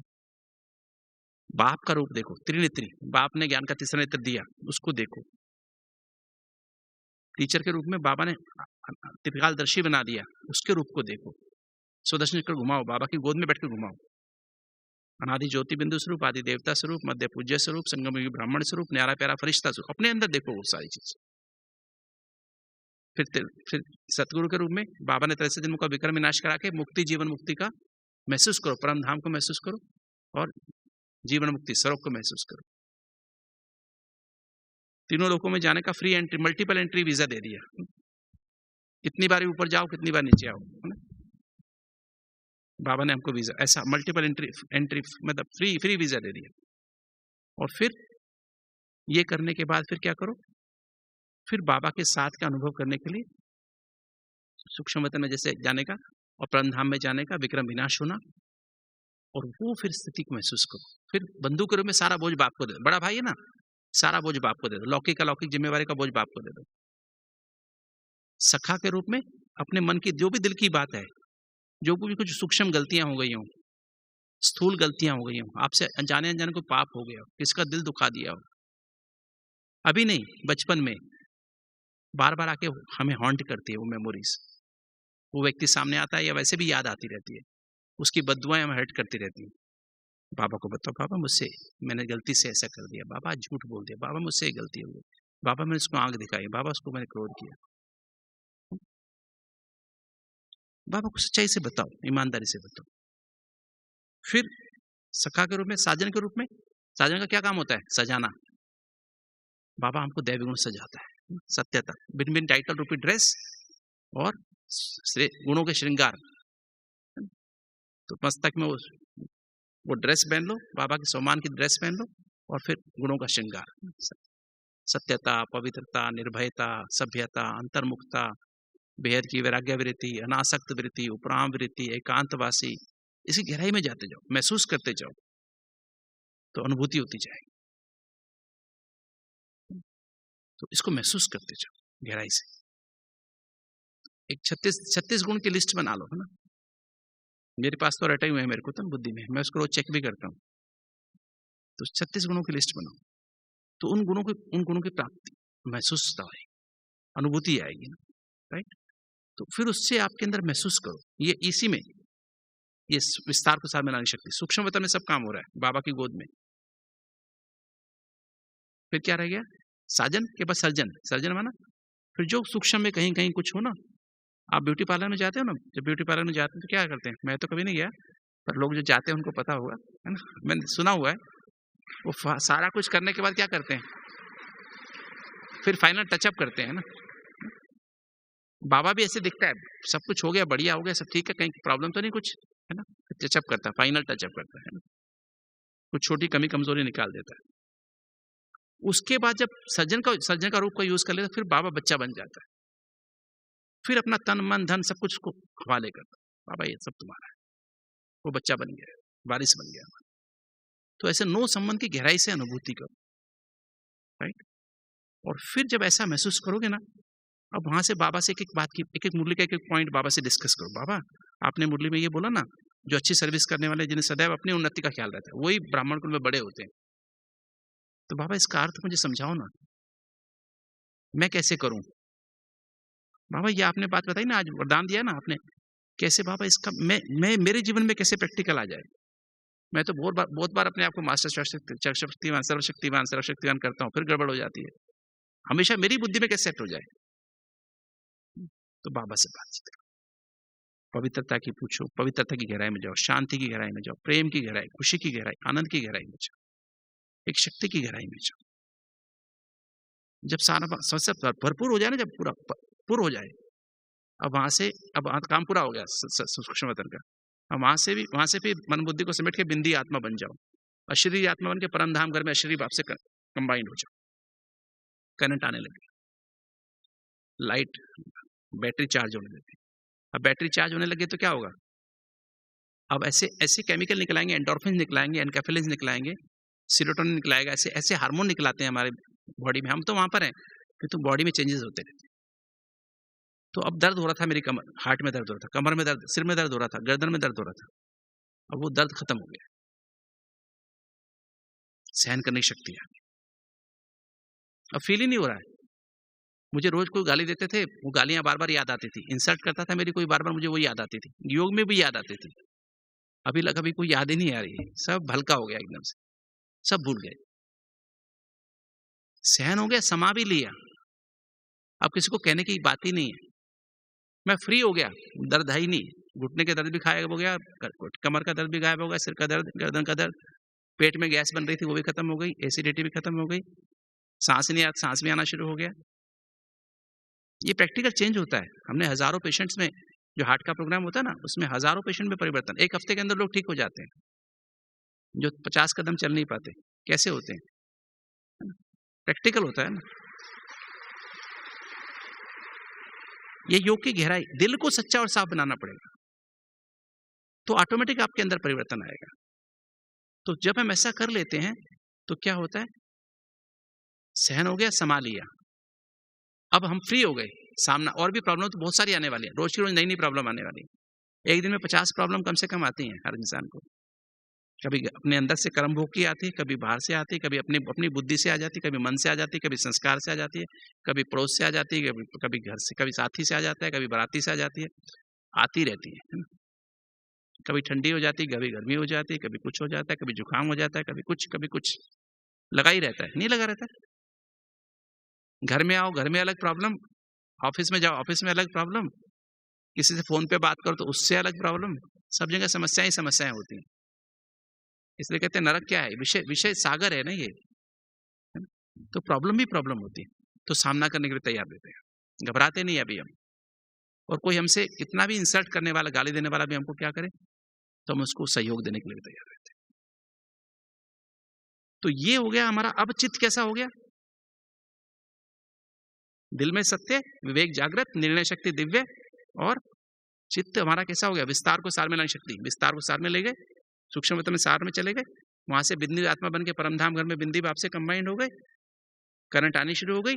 बाप का रूप देखो, त्रिनेत्री, बाप ने ज्ञान का तीसरा नेत्र दिया, उसको देखो। टीचर के रूप में बाबा ने त्रिकालदर्शी बना दिया, उसके रूप को देखो। सुदर्शन चक्र घुमाओ, बाबा की गोद में बैठ के घुमाओ। अनादि ज्योति बिंदु स्वरूप, आदि देवता स्वरूप, मध्य पूज्य स्वरूप, संगम युगी ब्राह्मण स्वरूप, न्यारा प्यारा फरिश्ता स्वरूप, अपने अंदर देखो वो सारी चीज। फिर सतगुरु के रूप में बाबा ने 63 दिनों का विक्रम विनाश करा के मुक्ति, जीवन मुक्ति का महसूस करो, परम धाम को महसूस करो, और जीवन मुक्ति स्वरूप को महसूस करो। तीनों लोकों में जाने का free entry, multiple entry visa दे दिया। कितनी बार ऊपर जाओ, कितनी बार नीचे आओ, है ना। बाबा ने हमको वीजा, ऐसा मल्टीपल एंट्री मतलब फ्री वीजा दे दिया। और फिर ये करने के बाद फिर क्या करो? फिर बाबा के साथ का अनुभव करने के लिए सूक्ष्म वतन में जैसे जाने का और परमधाम में जाने का, विक्रम विनाश होना, और वो फिर स्थिति को महसूस करो। फिर बंधु के रूप में सारा बोझ बाप को दे दो, बड़ा भाई है ना, सारा बोझ बाप को दे दो, लौकिक का लौकिक जिम्मेवारी का बोझ बाप को दे दो। सखा के रूप में अपने मन की जो भी दिल की बात है, जो भी कुछ सूक्ष्म गलतियां हो गई हों, स्थूल गलतियां हो गई हों, आपसे अनजाने अनजाने को पाप हो गया हो, किसका दिल दुखा दिया हो, अभी नहीं बचपन में बार बार आके हमें हॉन्ट करती है वो मेमोरीज। वो व्यक्ति सामने आता है या वैसे भी याद आती रहती है, उसकी बद्दुआएं हमें हर्ट करती रहती हैं। बाबा को बताओ, बाबा मुझसे मैंने गलती से ऐसा कर दिया, बाबा झूठ बोल दिया, बाबा मुझसे गलती हो गई, बाबा मैंने उसको आंख दिखाई, बाबा उसको मैंने क्रोध किया। बाबा को सच्चाई से बताओ, ईमानदारी से बताओ। फिर सखा के रूप में, साजन के रूप में, साजन का क्या काम होता है? सजाना। बाबा हमको दैवी गुण सजाता है, सत्यता, बिन बिन टाइटल रूपी ड्रेस और गुणों के श्रृंगार। तो मस्तक में वो ड्रेस पहन लो, बाबा के सम्मान की ड्रेस पहन लो, और फिर गुणों का श्रृंगार, सत्यता, पवित्रता, निर्भयता, सभ्यता, अंतर्मुखता, बेहद की वैराग्य वृत्ति, अनासक्त वृत्ति, उपराम वृत्ति, एकांतवासी, इसी गहराई में जाते जाओ, महसूस करते जाओ, तो अनुभूति होती जाएगी। तो इसको महसूस करते जाओ गहराई से। एक 36 गुण की लिस्ट बना लो, है ना। मेरे पास तो रटे हुए हैं मेरे को तो बुद्धि में, मैं उसको रोज चेक भी करता हूँ। तो 36 गुणों की लिस्ट बनाओ, तो उन गुणों की प्राप्ति महसूस होगी, अनुभूति आएगी ना, राइट। तो फिर उससे आपके अंदर महसूस करो, ये इसी में ये विस्तार को साथ में लाने शक्ति, सूक्ष्म वतन में सब काम हो रहा है बाबा की गोद में। फिर क्या रह गया? साजन के पास सर्जन, सर्जन माना फिर जो सूक्ष्म में कहीं कहीं कुछ हो ना। आप ब्यूटी पार्लर में जाते हो ना, जब ब्यूटी पार्लर में जाते हैं तो क्या करते हैं, मैं तो कभी नहीं गया, पर लोग जो जाते हैं उनको पता होगा, है ना, मैंने सुना हुआ है। वो सारा कुछ करने के बाद क्या करते हैं, फिर फाइनल टचअप करते हैं ना। बाबा भी ऐसे दिखता है, सब कुछ हो गया, बढ़िया हो गया, सब ठीक है, कहीं प्रॉब्लम तो नहीं कुछ, है ना, टचअप करता है, फाइनल टचअप करता है ना, कुछ छोटी कमी कमजोरी निकाल देता है। उसके बाद जब सर्जन का रूप का यूज कर लेता, फिर बाबा बच्चा बन जाता है, फिर अपना तन मन धन सब कुछ को हवाले करता, बाबा ये सब तुम्हारा है, वो बच्चा बन गया, वारिस बन गया। तो ऐसे 9 संबंध की गहराई से अनुभूति करो, राइट। और फिर जब ऐसा महसूस करोगे ना, अब वहां से बाबा से एक एक बात की, एक एक मुरली का एक एक पॉइंट बाबा से डिस्कस करो। बाबा आपने मुरली में ये बोला ना, जो अच्छी सर्विस करने वाले, जिन्हें सदैव अपनी उन्नति का ख्याल रहता है, वही ब्राह्मण कुल में बड़े होते हैं। तो बाबा इसका अर्थ मुझे समझाओ ना, मैं कैसे करूं? बाबा ये आपने बात बताई ना, आज वरदान दिया ना आपने, कैसे बाबा इसका मैं मेरे जीवन में कैसे प्रैक्टिकल आ जाए? मैं तो बहुत बार अपने आप को मास्टर शक्तिवान सर्वशक्तिवान करता हूँ, फिर गड़बड़ हो जाती है। हमेशा मेरी बुद्धि में कैसे सेट हो जाए? तो बाबा से बातचीत करो, पवित्रता की पूछो, पवित्रता की गहराई में जाओ, शांति की गहराई में जाओ, प्रेम की गहराई, खुशी की गहराई, आनंद की गहराई में जाओ, एक शक्ति की गहराई में जाओ। जब सारा सब भरपूर हो जाए ना, जब पूरा पूर्ण हो जाए, अब वहां से अब काम पूरा हो गया सूक्ष्म वतन का, अब वहां से फिर मन बुद्धि को समेट के बिंदी आत्मा बन जाओ, अशरीरी आत्मा बन के परम धाम घर में अशरीरी बाप से कंबाइंड हो जाओ, करंट आने लगे, लाइट बैटरी चार्ज होने लगी। अब बैटरी चार्ज होने लगे तो क्या होगा? अब ऐसे ऐसे केमिकल निकलाएंगे, एंडोर्फिन निकलाएंगे, एनकेफेलिन निकलाएंगे, सीरोटोनिन निकलाएगा, ऐसे ऐसे हार्मोन निकलाते हैं हमारे बॉडी में। हम तो वहां पर हैं, तो बॉडी में चेंजेस होते रहते। तो अब दर्द हो रहा था, मेरी कमर, हार्ट में दर्द हो रहा था, कमर में दर्द, सिर में दर्द हो रहा था, गर्दन में दर्द हो रहा था, अब वो दर्द खत्म हो गया, सहन करने की शक्ति आ गई, अब फील ही नहीं हो रहा है। मुझे रोज कोई गाली देते थे, वो गालियां बार बार याद आती थी, इंसल्ट करता था मेरी कोई, बार बार मुझे वो याद आती थी, योग में भी याद आती थी। अभी लगा अभी कोई याद ही नहीं आ रही, सब हल्का हो गया एकदम से, सब भूल गए, सहन हो गया, समा भी लिया, अब किसी को कहने की बात ही नहीं है, मैं फ्री हो गया, दर्द है ही नहीं, घुटने के दर्द भी गायब हो गया, कमर का दर्द भी गायब हो गया, सिर का दर्द, गर्दन का दर्द, पेट में गैस बन रही थी वो भी खत्म हो गई, एसिडिटी भी खत्म हो गई, सांस नहीं आता, सांस भी आना शुरू हो गया। ये प्रैक्टिकल चेंज होता है। हमने हजारों पेशेंट्स में, जो हार्ट का प्रोग्राम होता है ना, उसमें हजारों पेशेंट में परिवर्तन, एक हफ्ते के अंदर लोग ठीक हो जाते हैं, जो 50 कदम चल नहीं पाते, कैसे होते हैं? प्रैक्टिकल होता है ना। ये योग की गहराई, दिल को सच्चा और साफ बनाना पड़ेगा। तो ऑटोमेटिक आपके अंदर परिवर्तन आएगा। तो जब हम ऐसा कर लेते हैं तो क्या होता है, सहन हो गया, समा लिया, अब हम फ्री हो गए। सामना और भी प्रॉब्लम तो बहुत सारी आने वाली है, रोज की रोज नई नई प्रॉब्लम आने वाली है। एक दिन में 50 प्रॉब्लम कम से कम आती हैं हर इंसान को। कभी अपने अंदर से कर्म भोग की आती है, कभी बाहर से आती है, कभी अपनी अपनी बुद्धि से आ जाती है, कभी मन से आ जाती है, कभी संस्कार से आ जाती है, कभी पड़ोस से आ जाती है, कभी घर से, कभी साथी से आ जाता है, कभी बाराती से आ जाती है, आती रहती है ना। कभी ठंडी हो जाती है, कभी गर्मी हो जाती है, कभी कुछ हो जाता है, कभी जुकाम हो जाता है, कभी कुछ लगा ही रहता है, नहीं लगा रहता है। घर में आओ, घर में अलग प्रॉब्लम, ऑफिस में जाओ, ऑफिस में अलग प्रॉब्लम, किसी से फोन पे बात करो तो उससे अलग प्रॉब्लम, सब जगह समस्याएं ही समस्याएं होती हैं। इसलिए कहते हैं नरक क्या है, विषय विषय सागर है ना ये, है ना? तो प्रॉब्लम ही प्रॉब्लम होती है, तो सामना करने के लिए तैयार रहते हैं, घबराते नहीं अभी हम। और कोई हमसे कितना भी इंसल्ट करने वाला, गाली देने वाला भी हमको क्या करे, तो हम उसको सहयोग देने के लिए तैयार रहते हैं। तो ये हो गया हमारा। अब चित्त कैसा हो गया, दिल में सत्य, विवेक जागृत, निर्णय शक्ति दिव्य, और चित्त हमारा कैसा हो गया, विस्तार को सार में लाने शक्ति, विस्तार को सार में ले गए, सूक्ष्म में सार में चले गए, वहां से बिंदी आत्मा बन के परमधाम घर में बिंदी भाव से कंबाइंड हो गए, करंट आनी शुरू हो गई,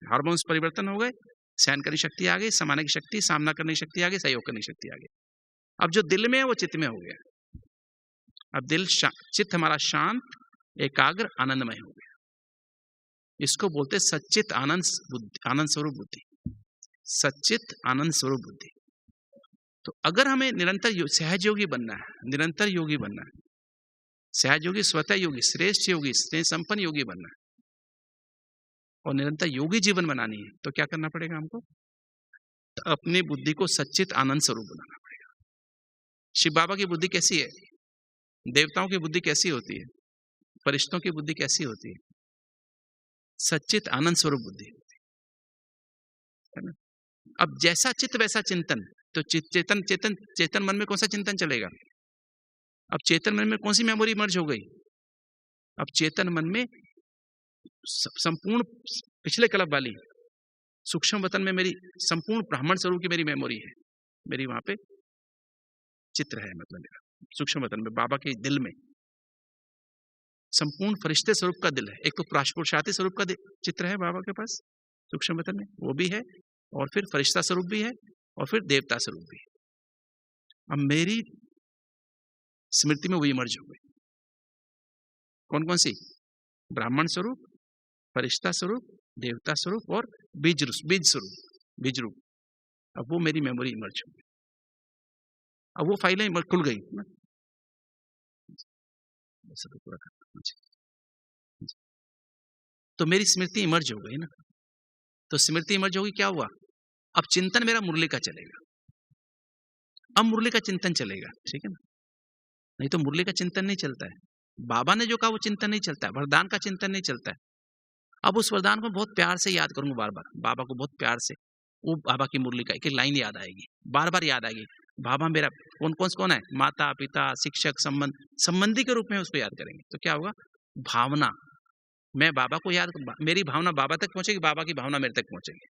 हार्मोन्स परिवर्तन हो गए, सहन करने की शक्ति आ गई, समाने की शक्ति, सामना करने की शक्ति आ गई, सहयोग करने की शक्ति आ गई। अब जो दिल में है वो चित्त में हो गया। अब दिल चित्त हमारा शांत, एकाग्र, आनंदमय हो गया। इसको बोलते सच्चित आनंद बुद्धि, आनंद स्वरूप बुद्धि, सच्चित आनंद स्वरूप बुद्धि। तो अगर हमें निरंतर सहज योगी बनना है, निरंतर योगी बनना है, सहज योगी, स्वतः योगी, श्रेष्ठ योगी, स्नेह संपन्न योगी बनना है, और निरंतर योगी जीवन बनानी है, तो क्या करना पड़ेगा हमको, तो अपनी बुद्धि को सच्चित आनंद स्वरूप बनाना पड़ेगा। शिव बाबा की बुद्धि कैसी है, देवताओं की बुद्धि कैसी होती है, फरिश्तों की बुद्धि कैसी होती है, सच्चित आनंद स्वरूप बुद्धि होती है ना। अब जैसा चित्त वैसा चिंतन, तो चेतन चेतन चेतन मन में कौन सा चिंतन चलेगा। अब चेतन मन में कौन सी मेमोरी मर्ज हो गई, अब चेतन मन में संपूर्ण पिछले कल्प वाली सूक्ष्म वतन में मेरी संपूर्ण ब्राह्मण स्वरूप की मेरी मेमोरी है, मेरी वहां पे चित्र है, मतलब मेरा सूक्ष्म वतन में बाबा के दिल में संपूर्ण फरिश्ते स्वरूप का दिल है। एक तो पुरुषार्थी स्वरूप का चित्र है बाबा के पास सूक्ष्म वतन में, वो भी है, और फिर फरिश्ता स्वरूप भी है, और फिर देवता स्वरूप भी है। अब मेरी स्मृति में वही मर्ज हो गई, कौन कौन सी, ब्राह्मण स्वरूप, फरिश्ता स्वरूप, देवता स्वरूप, और बीज स्वरूप, बीज रूप। अब वो मेरी मेमोरी मर्ज हो गई, अब वो फाइलें खुल गई ना। तो मेरी स्मृति इमर्ज हो गई ना। तो स्मृति इमर्ज होगी, क्या हुआ, अब चिंतन मेरा मुरली का चलेगा, अब मुरली का चिंतन चलेगा, ठीक है ना। नहीं तो मुरली का चिंतन नहीं चलता है, बाबा ने जो कहा वो चिंतन नहीं चलता है, वरदान का चिंतन नहीं चलता है। अब उस वरदान को बहुत प्यार से याद करूंगा, बार बार बाबा को बहुत प्यार से, वो बाबा की मुरली का एक एक लाइन याद आएगी, बार बार याद आएगी। बाबा मेरा कौन है, माता पिता शिक्षक संबंधी के रूप में उसको याद करेंगे, तो क्या होगा, भावना, मैं बाबा को याद, मेरी भावना बाबा तक पहुंचेगी, बाबा की भावना मेरे तक पहुंचेगी।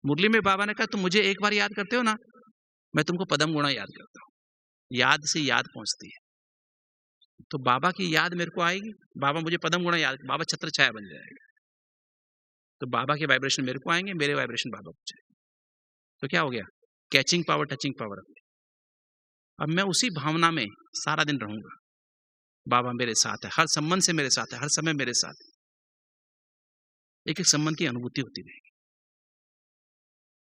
मुरली में बाबा ने कहा तुम मुझे एक बार याद करते हो ना, मैं तुमको पदम गुणा याद करता हूँ। याद से याद पहुंचती है, तो बाबा की याद मेरे को आएगी, बाबा मुझे पदम गुणा याद, बाबा छत्र छाया बन जाएगा। तो बाबा के वाइब्रेशन मेरे को आएंगे, मेरे वाइब्रेशन बाबा को जाएंगे, तो क्या हो गया, कैचिंग पावर, टचिंग पावर। अब मैं उसी भावना में सारा दिन रहूंगा, बाबा मेरे साथ है, हर संबंध से मेरे साथ है, हर समय मेरे साथ है, एक एक संबंध की अनुभूति होती रहेगी,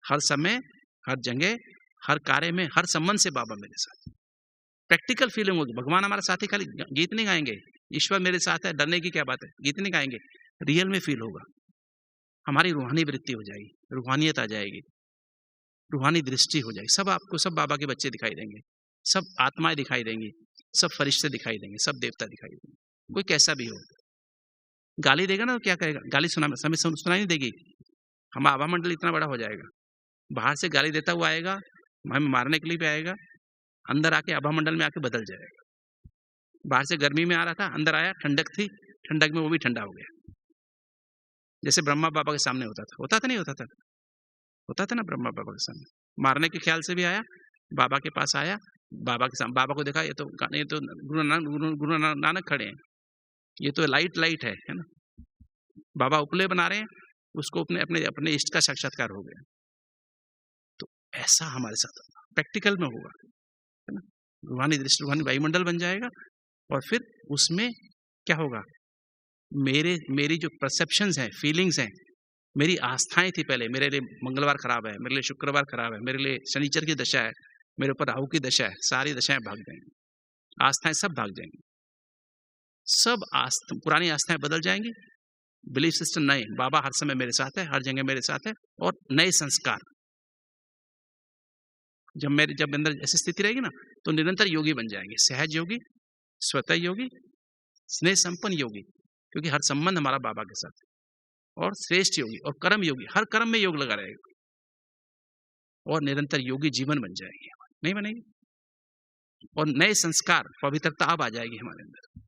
हर समय, हर जगह, हर कार्य में, हर संबंध से बाबा मेरे साथ। प्रैक्टिकल फीलिंग होगी, भगवान हमारा साथी, खाली गीत नहीं गाएंगे, ईश्वर मेरे साथ है, डरने की क्या बात है, गीत नहीं गाएंगे, रियल में फील होगा, हमारी रूहानी वृत्ति हो जाएगी, रूहानियत आ जाएगी, रूहानी दृष्टि हो जाएगी, सब आपको, सब बाबा के बच्चे दिखाई देंगे, सब आत्माएं दिखाई देंगी, सब फरिश्ते दिखाई देंगे, सब देवता दिखाई देंगे, कोई कैसा भी हो। गाली देगा ना तो क्या करेगा, गाली सुनाई नहीं देगी, हम आभा मंडल इतना बड़ा हो जाएगा, बाहर से गाली देता हुआ आएगा, हमें मारने के लिए भी आएगा, अंदर आके आभा मंडल में आके बदल जाएगा। बाहर से गर्मी में आ रहा था, अंदर आया, ठंडक थी, ठंडक में वो भी ठंडा हो गया, जैसे ब्रह्मा बाबा के सामने होता था नहीं होता था ना ब्रह्मा बाबा के सामने, मारने के ख्याल से भी आया, बाबा के पास आया, बाबा के सामने, बाबा को देखा, ये तो गुरु नानक खड़े हैं, ये तो लाइट है ना। बाबा उपले बना रहे हैं, उसको अपने इष्ट का साक्षात्कार हो गया। तो ऐसा हमारे साथ प्रैक्टिकल में होगा, है ना। रूहानी दृष्टि, रूहानी वायुमंडल बन जाएगा, और फिर उसमें क्या होगा, मेरी जो परसेप्शंस हैं, फीलिंग्स हैं, मेरी आस्थाएं थी पहले, मेरे लिए मंगलवार खराब है, मेरे लिए शुक्रवार खराब है, मेरे लिए शनिचर की दशा है, मेरे ऊपर राहु की दशा है, सारी दशाएं भाग जाएंगी, आस्थाएं सब भाग जाएंगी, सब पुरानी आस्थाएं बदल जाएंगी, बिलीफ सिस्टम नए, बाबा हर समय मेरे साथ है, हर जगह मेरे साथ है, और नए संस्कार। जब अंदर ऐसी स्थिति रहेगी ना, तो निरंतर योगी बन जाएंगे, सहज योगी, स्वतः योगी, स्नेह संपन्न योगी, क्योंकि हर संबंध हमारा बाबा के साथ है, और श्रेष्ठ योगी और कर्म योगी, हर कर्म में योग लगा रहेगा, और निरंतर योगी जीवन बन जाएगी, नहीं बनेगी, और नए संस्कार, पवित्रता अब आ जाएगी हमारे अंदर,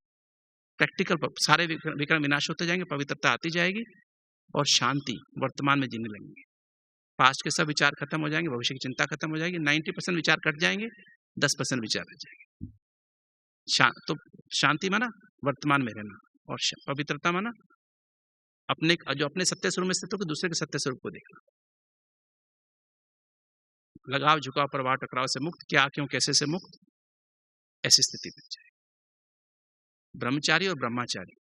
प्रैक्टिकल सारे विक्रम विनाश होते जाएंगे, पवित्रता आती जाएगी, और शांति वर्तमान में जीने लगेंगे। पास्ट के सब विचार खत्म हो जाएंगे, भविष्य की चिंता खत्म हो जाएगी, 90% विचार कट जाएंगे, 10% विचार रह जाएंगे। तो शांति माना वर्तमान में रहना, और पवित्रता माना अपने सत्य स्वरूप में स्थित होकर दूसरे के सत्य स्वरूप को देखना। लगाव, झुकाव, प्रवाह, टकराव से मुक्त, क्या, क्यों, कैसे से मुक्त, ऐसी स्थिति बन जाए। ब्रह्मचारी और ब्रह्माचारी,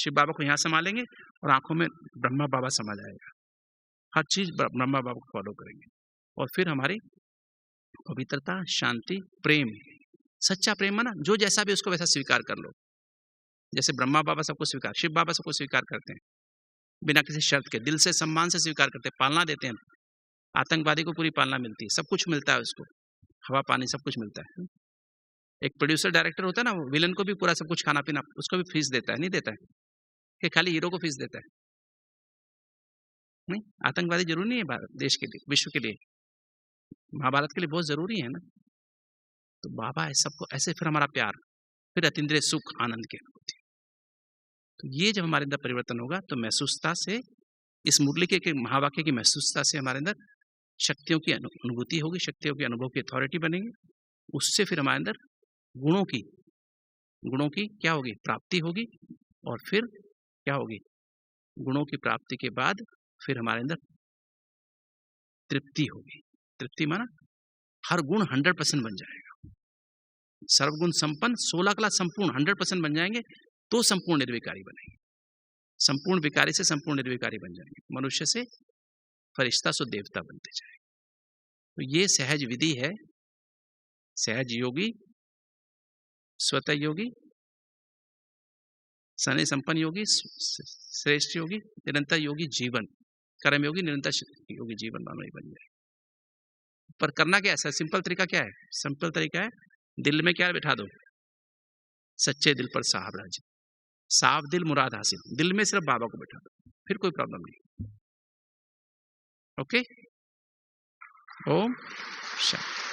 शिव बाबा को यहाँ संभालेंगे, और आंखों में ब्रह्मा बाबा समा जाएगा, हर चीज ब्रह्मा बाबा को फॉलो करेंगे, और फिर हमारी पवित्रता, शांति, प्रेम, सच्चा प्रेम माना जो जैसा भी उसको वैसा स्वीकार कर लो, जैसे ब्रह्मा बाबा सबको स्वीकार, शिव बाबा सबको स्वीकार करते हैं, बिना किसी शर्त के, दिल से सम्मान से स्वीकार करते हैं, पालना देते हैं। आतंकवादी को पूरी पालना मिलती है, सब कुछ मिलता है उसको, हवा पानी सब कुछ मिलता है। एक प्रोड्यूसर डायरेक्टर होता है ना, वो विलन को भी पूरा सब कुछ खाना पीना, उसको भी फीस देता है, नहीं देता है कि खाली हीरो को फीस देता है? नहीं, आतंकवादी जरूरी नहीं है देश के लिए, विश्व के लिए, महाभारत के लिए बहुत जरूरी है ना। तो बाबा है सबको, ऐसे फिर हमारा प्यार, फिर अतीन्द्रिय सुख, आनंद की अनुभूति। तो ये जब हमारे अंदर परिवर्तन होगा, तो महसूसता से, इस मुरली के महावाक्य की महसूसता से हमारे अंदर शक्तियों की अनुभूति होगी, शक्तियों के अनुभव की अथॉरिटी बनेगी, उससे फिर हमारे अंदर गुणों की क्या होगी, प्राप्ति होगी, और फिर क्या होगी, गुणों की प्राप्ति के बाद फिर हमारे अंदर तृप्ति होगी। तृप्ति माना हर गुण 100% बन जाएगा, सर्वगुण संपन्न, 16 कला संपूर्ण 100% बन जाएंगे, तो संपूर्ण निर्विकारी बनेंगे। संपूर्ण विकारी से संपूर्ण निर्विकारी बन जाएंगे, मनुष्य से फरिश्ता सो देवता बनते जाएंगे। तो ये सहज विधि है, सहज योगी, स्वतः योगी, सने संपन्न योगी, श्रेष्ठ योगी, निरंतर योगी जीवन, कर्म योगी, निरंतर योगी जीवन मानो बन जाए। पर करना क्या है, सिंपल तरीका क्या है? सिंपल तरीका है, दिल में क्या बिठा दो, सच्चे दिल पर साहब राजी, साफ दिल मुराद हासिल, दिल में सिर्फ बाबा को बिठा दो, फिर कोई प्रॉब्लम नहीं। ओके, ओम शांति।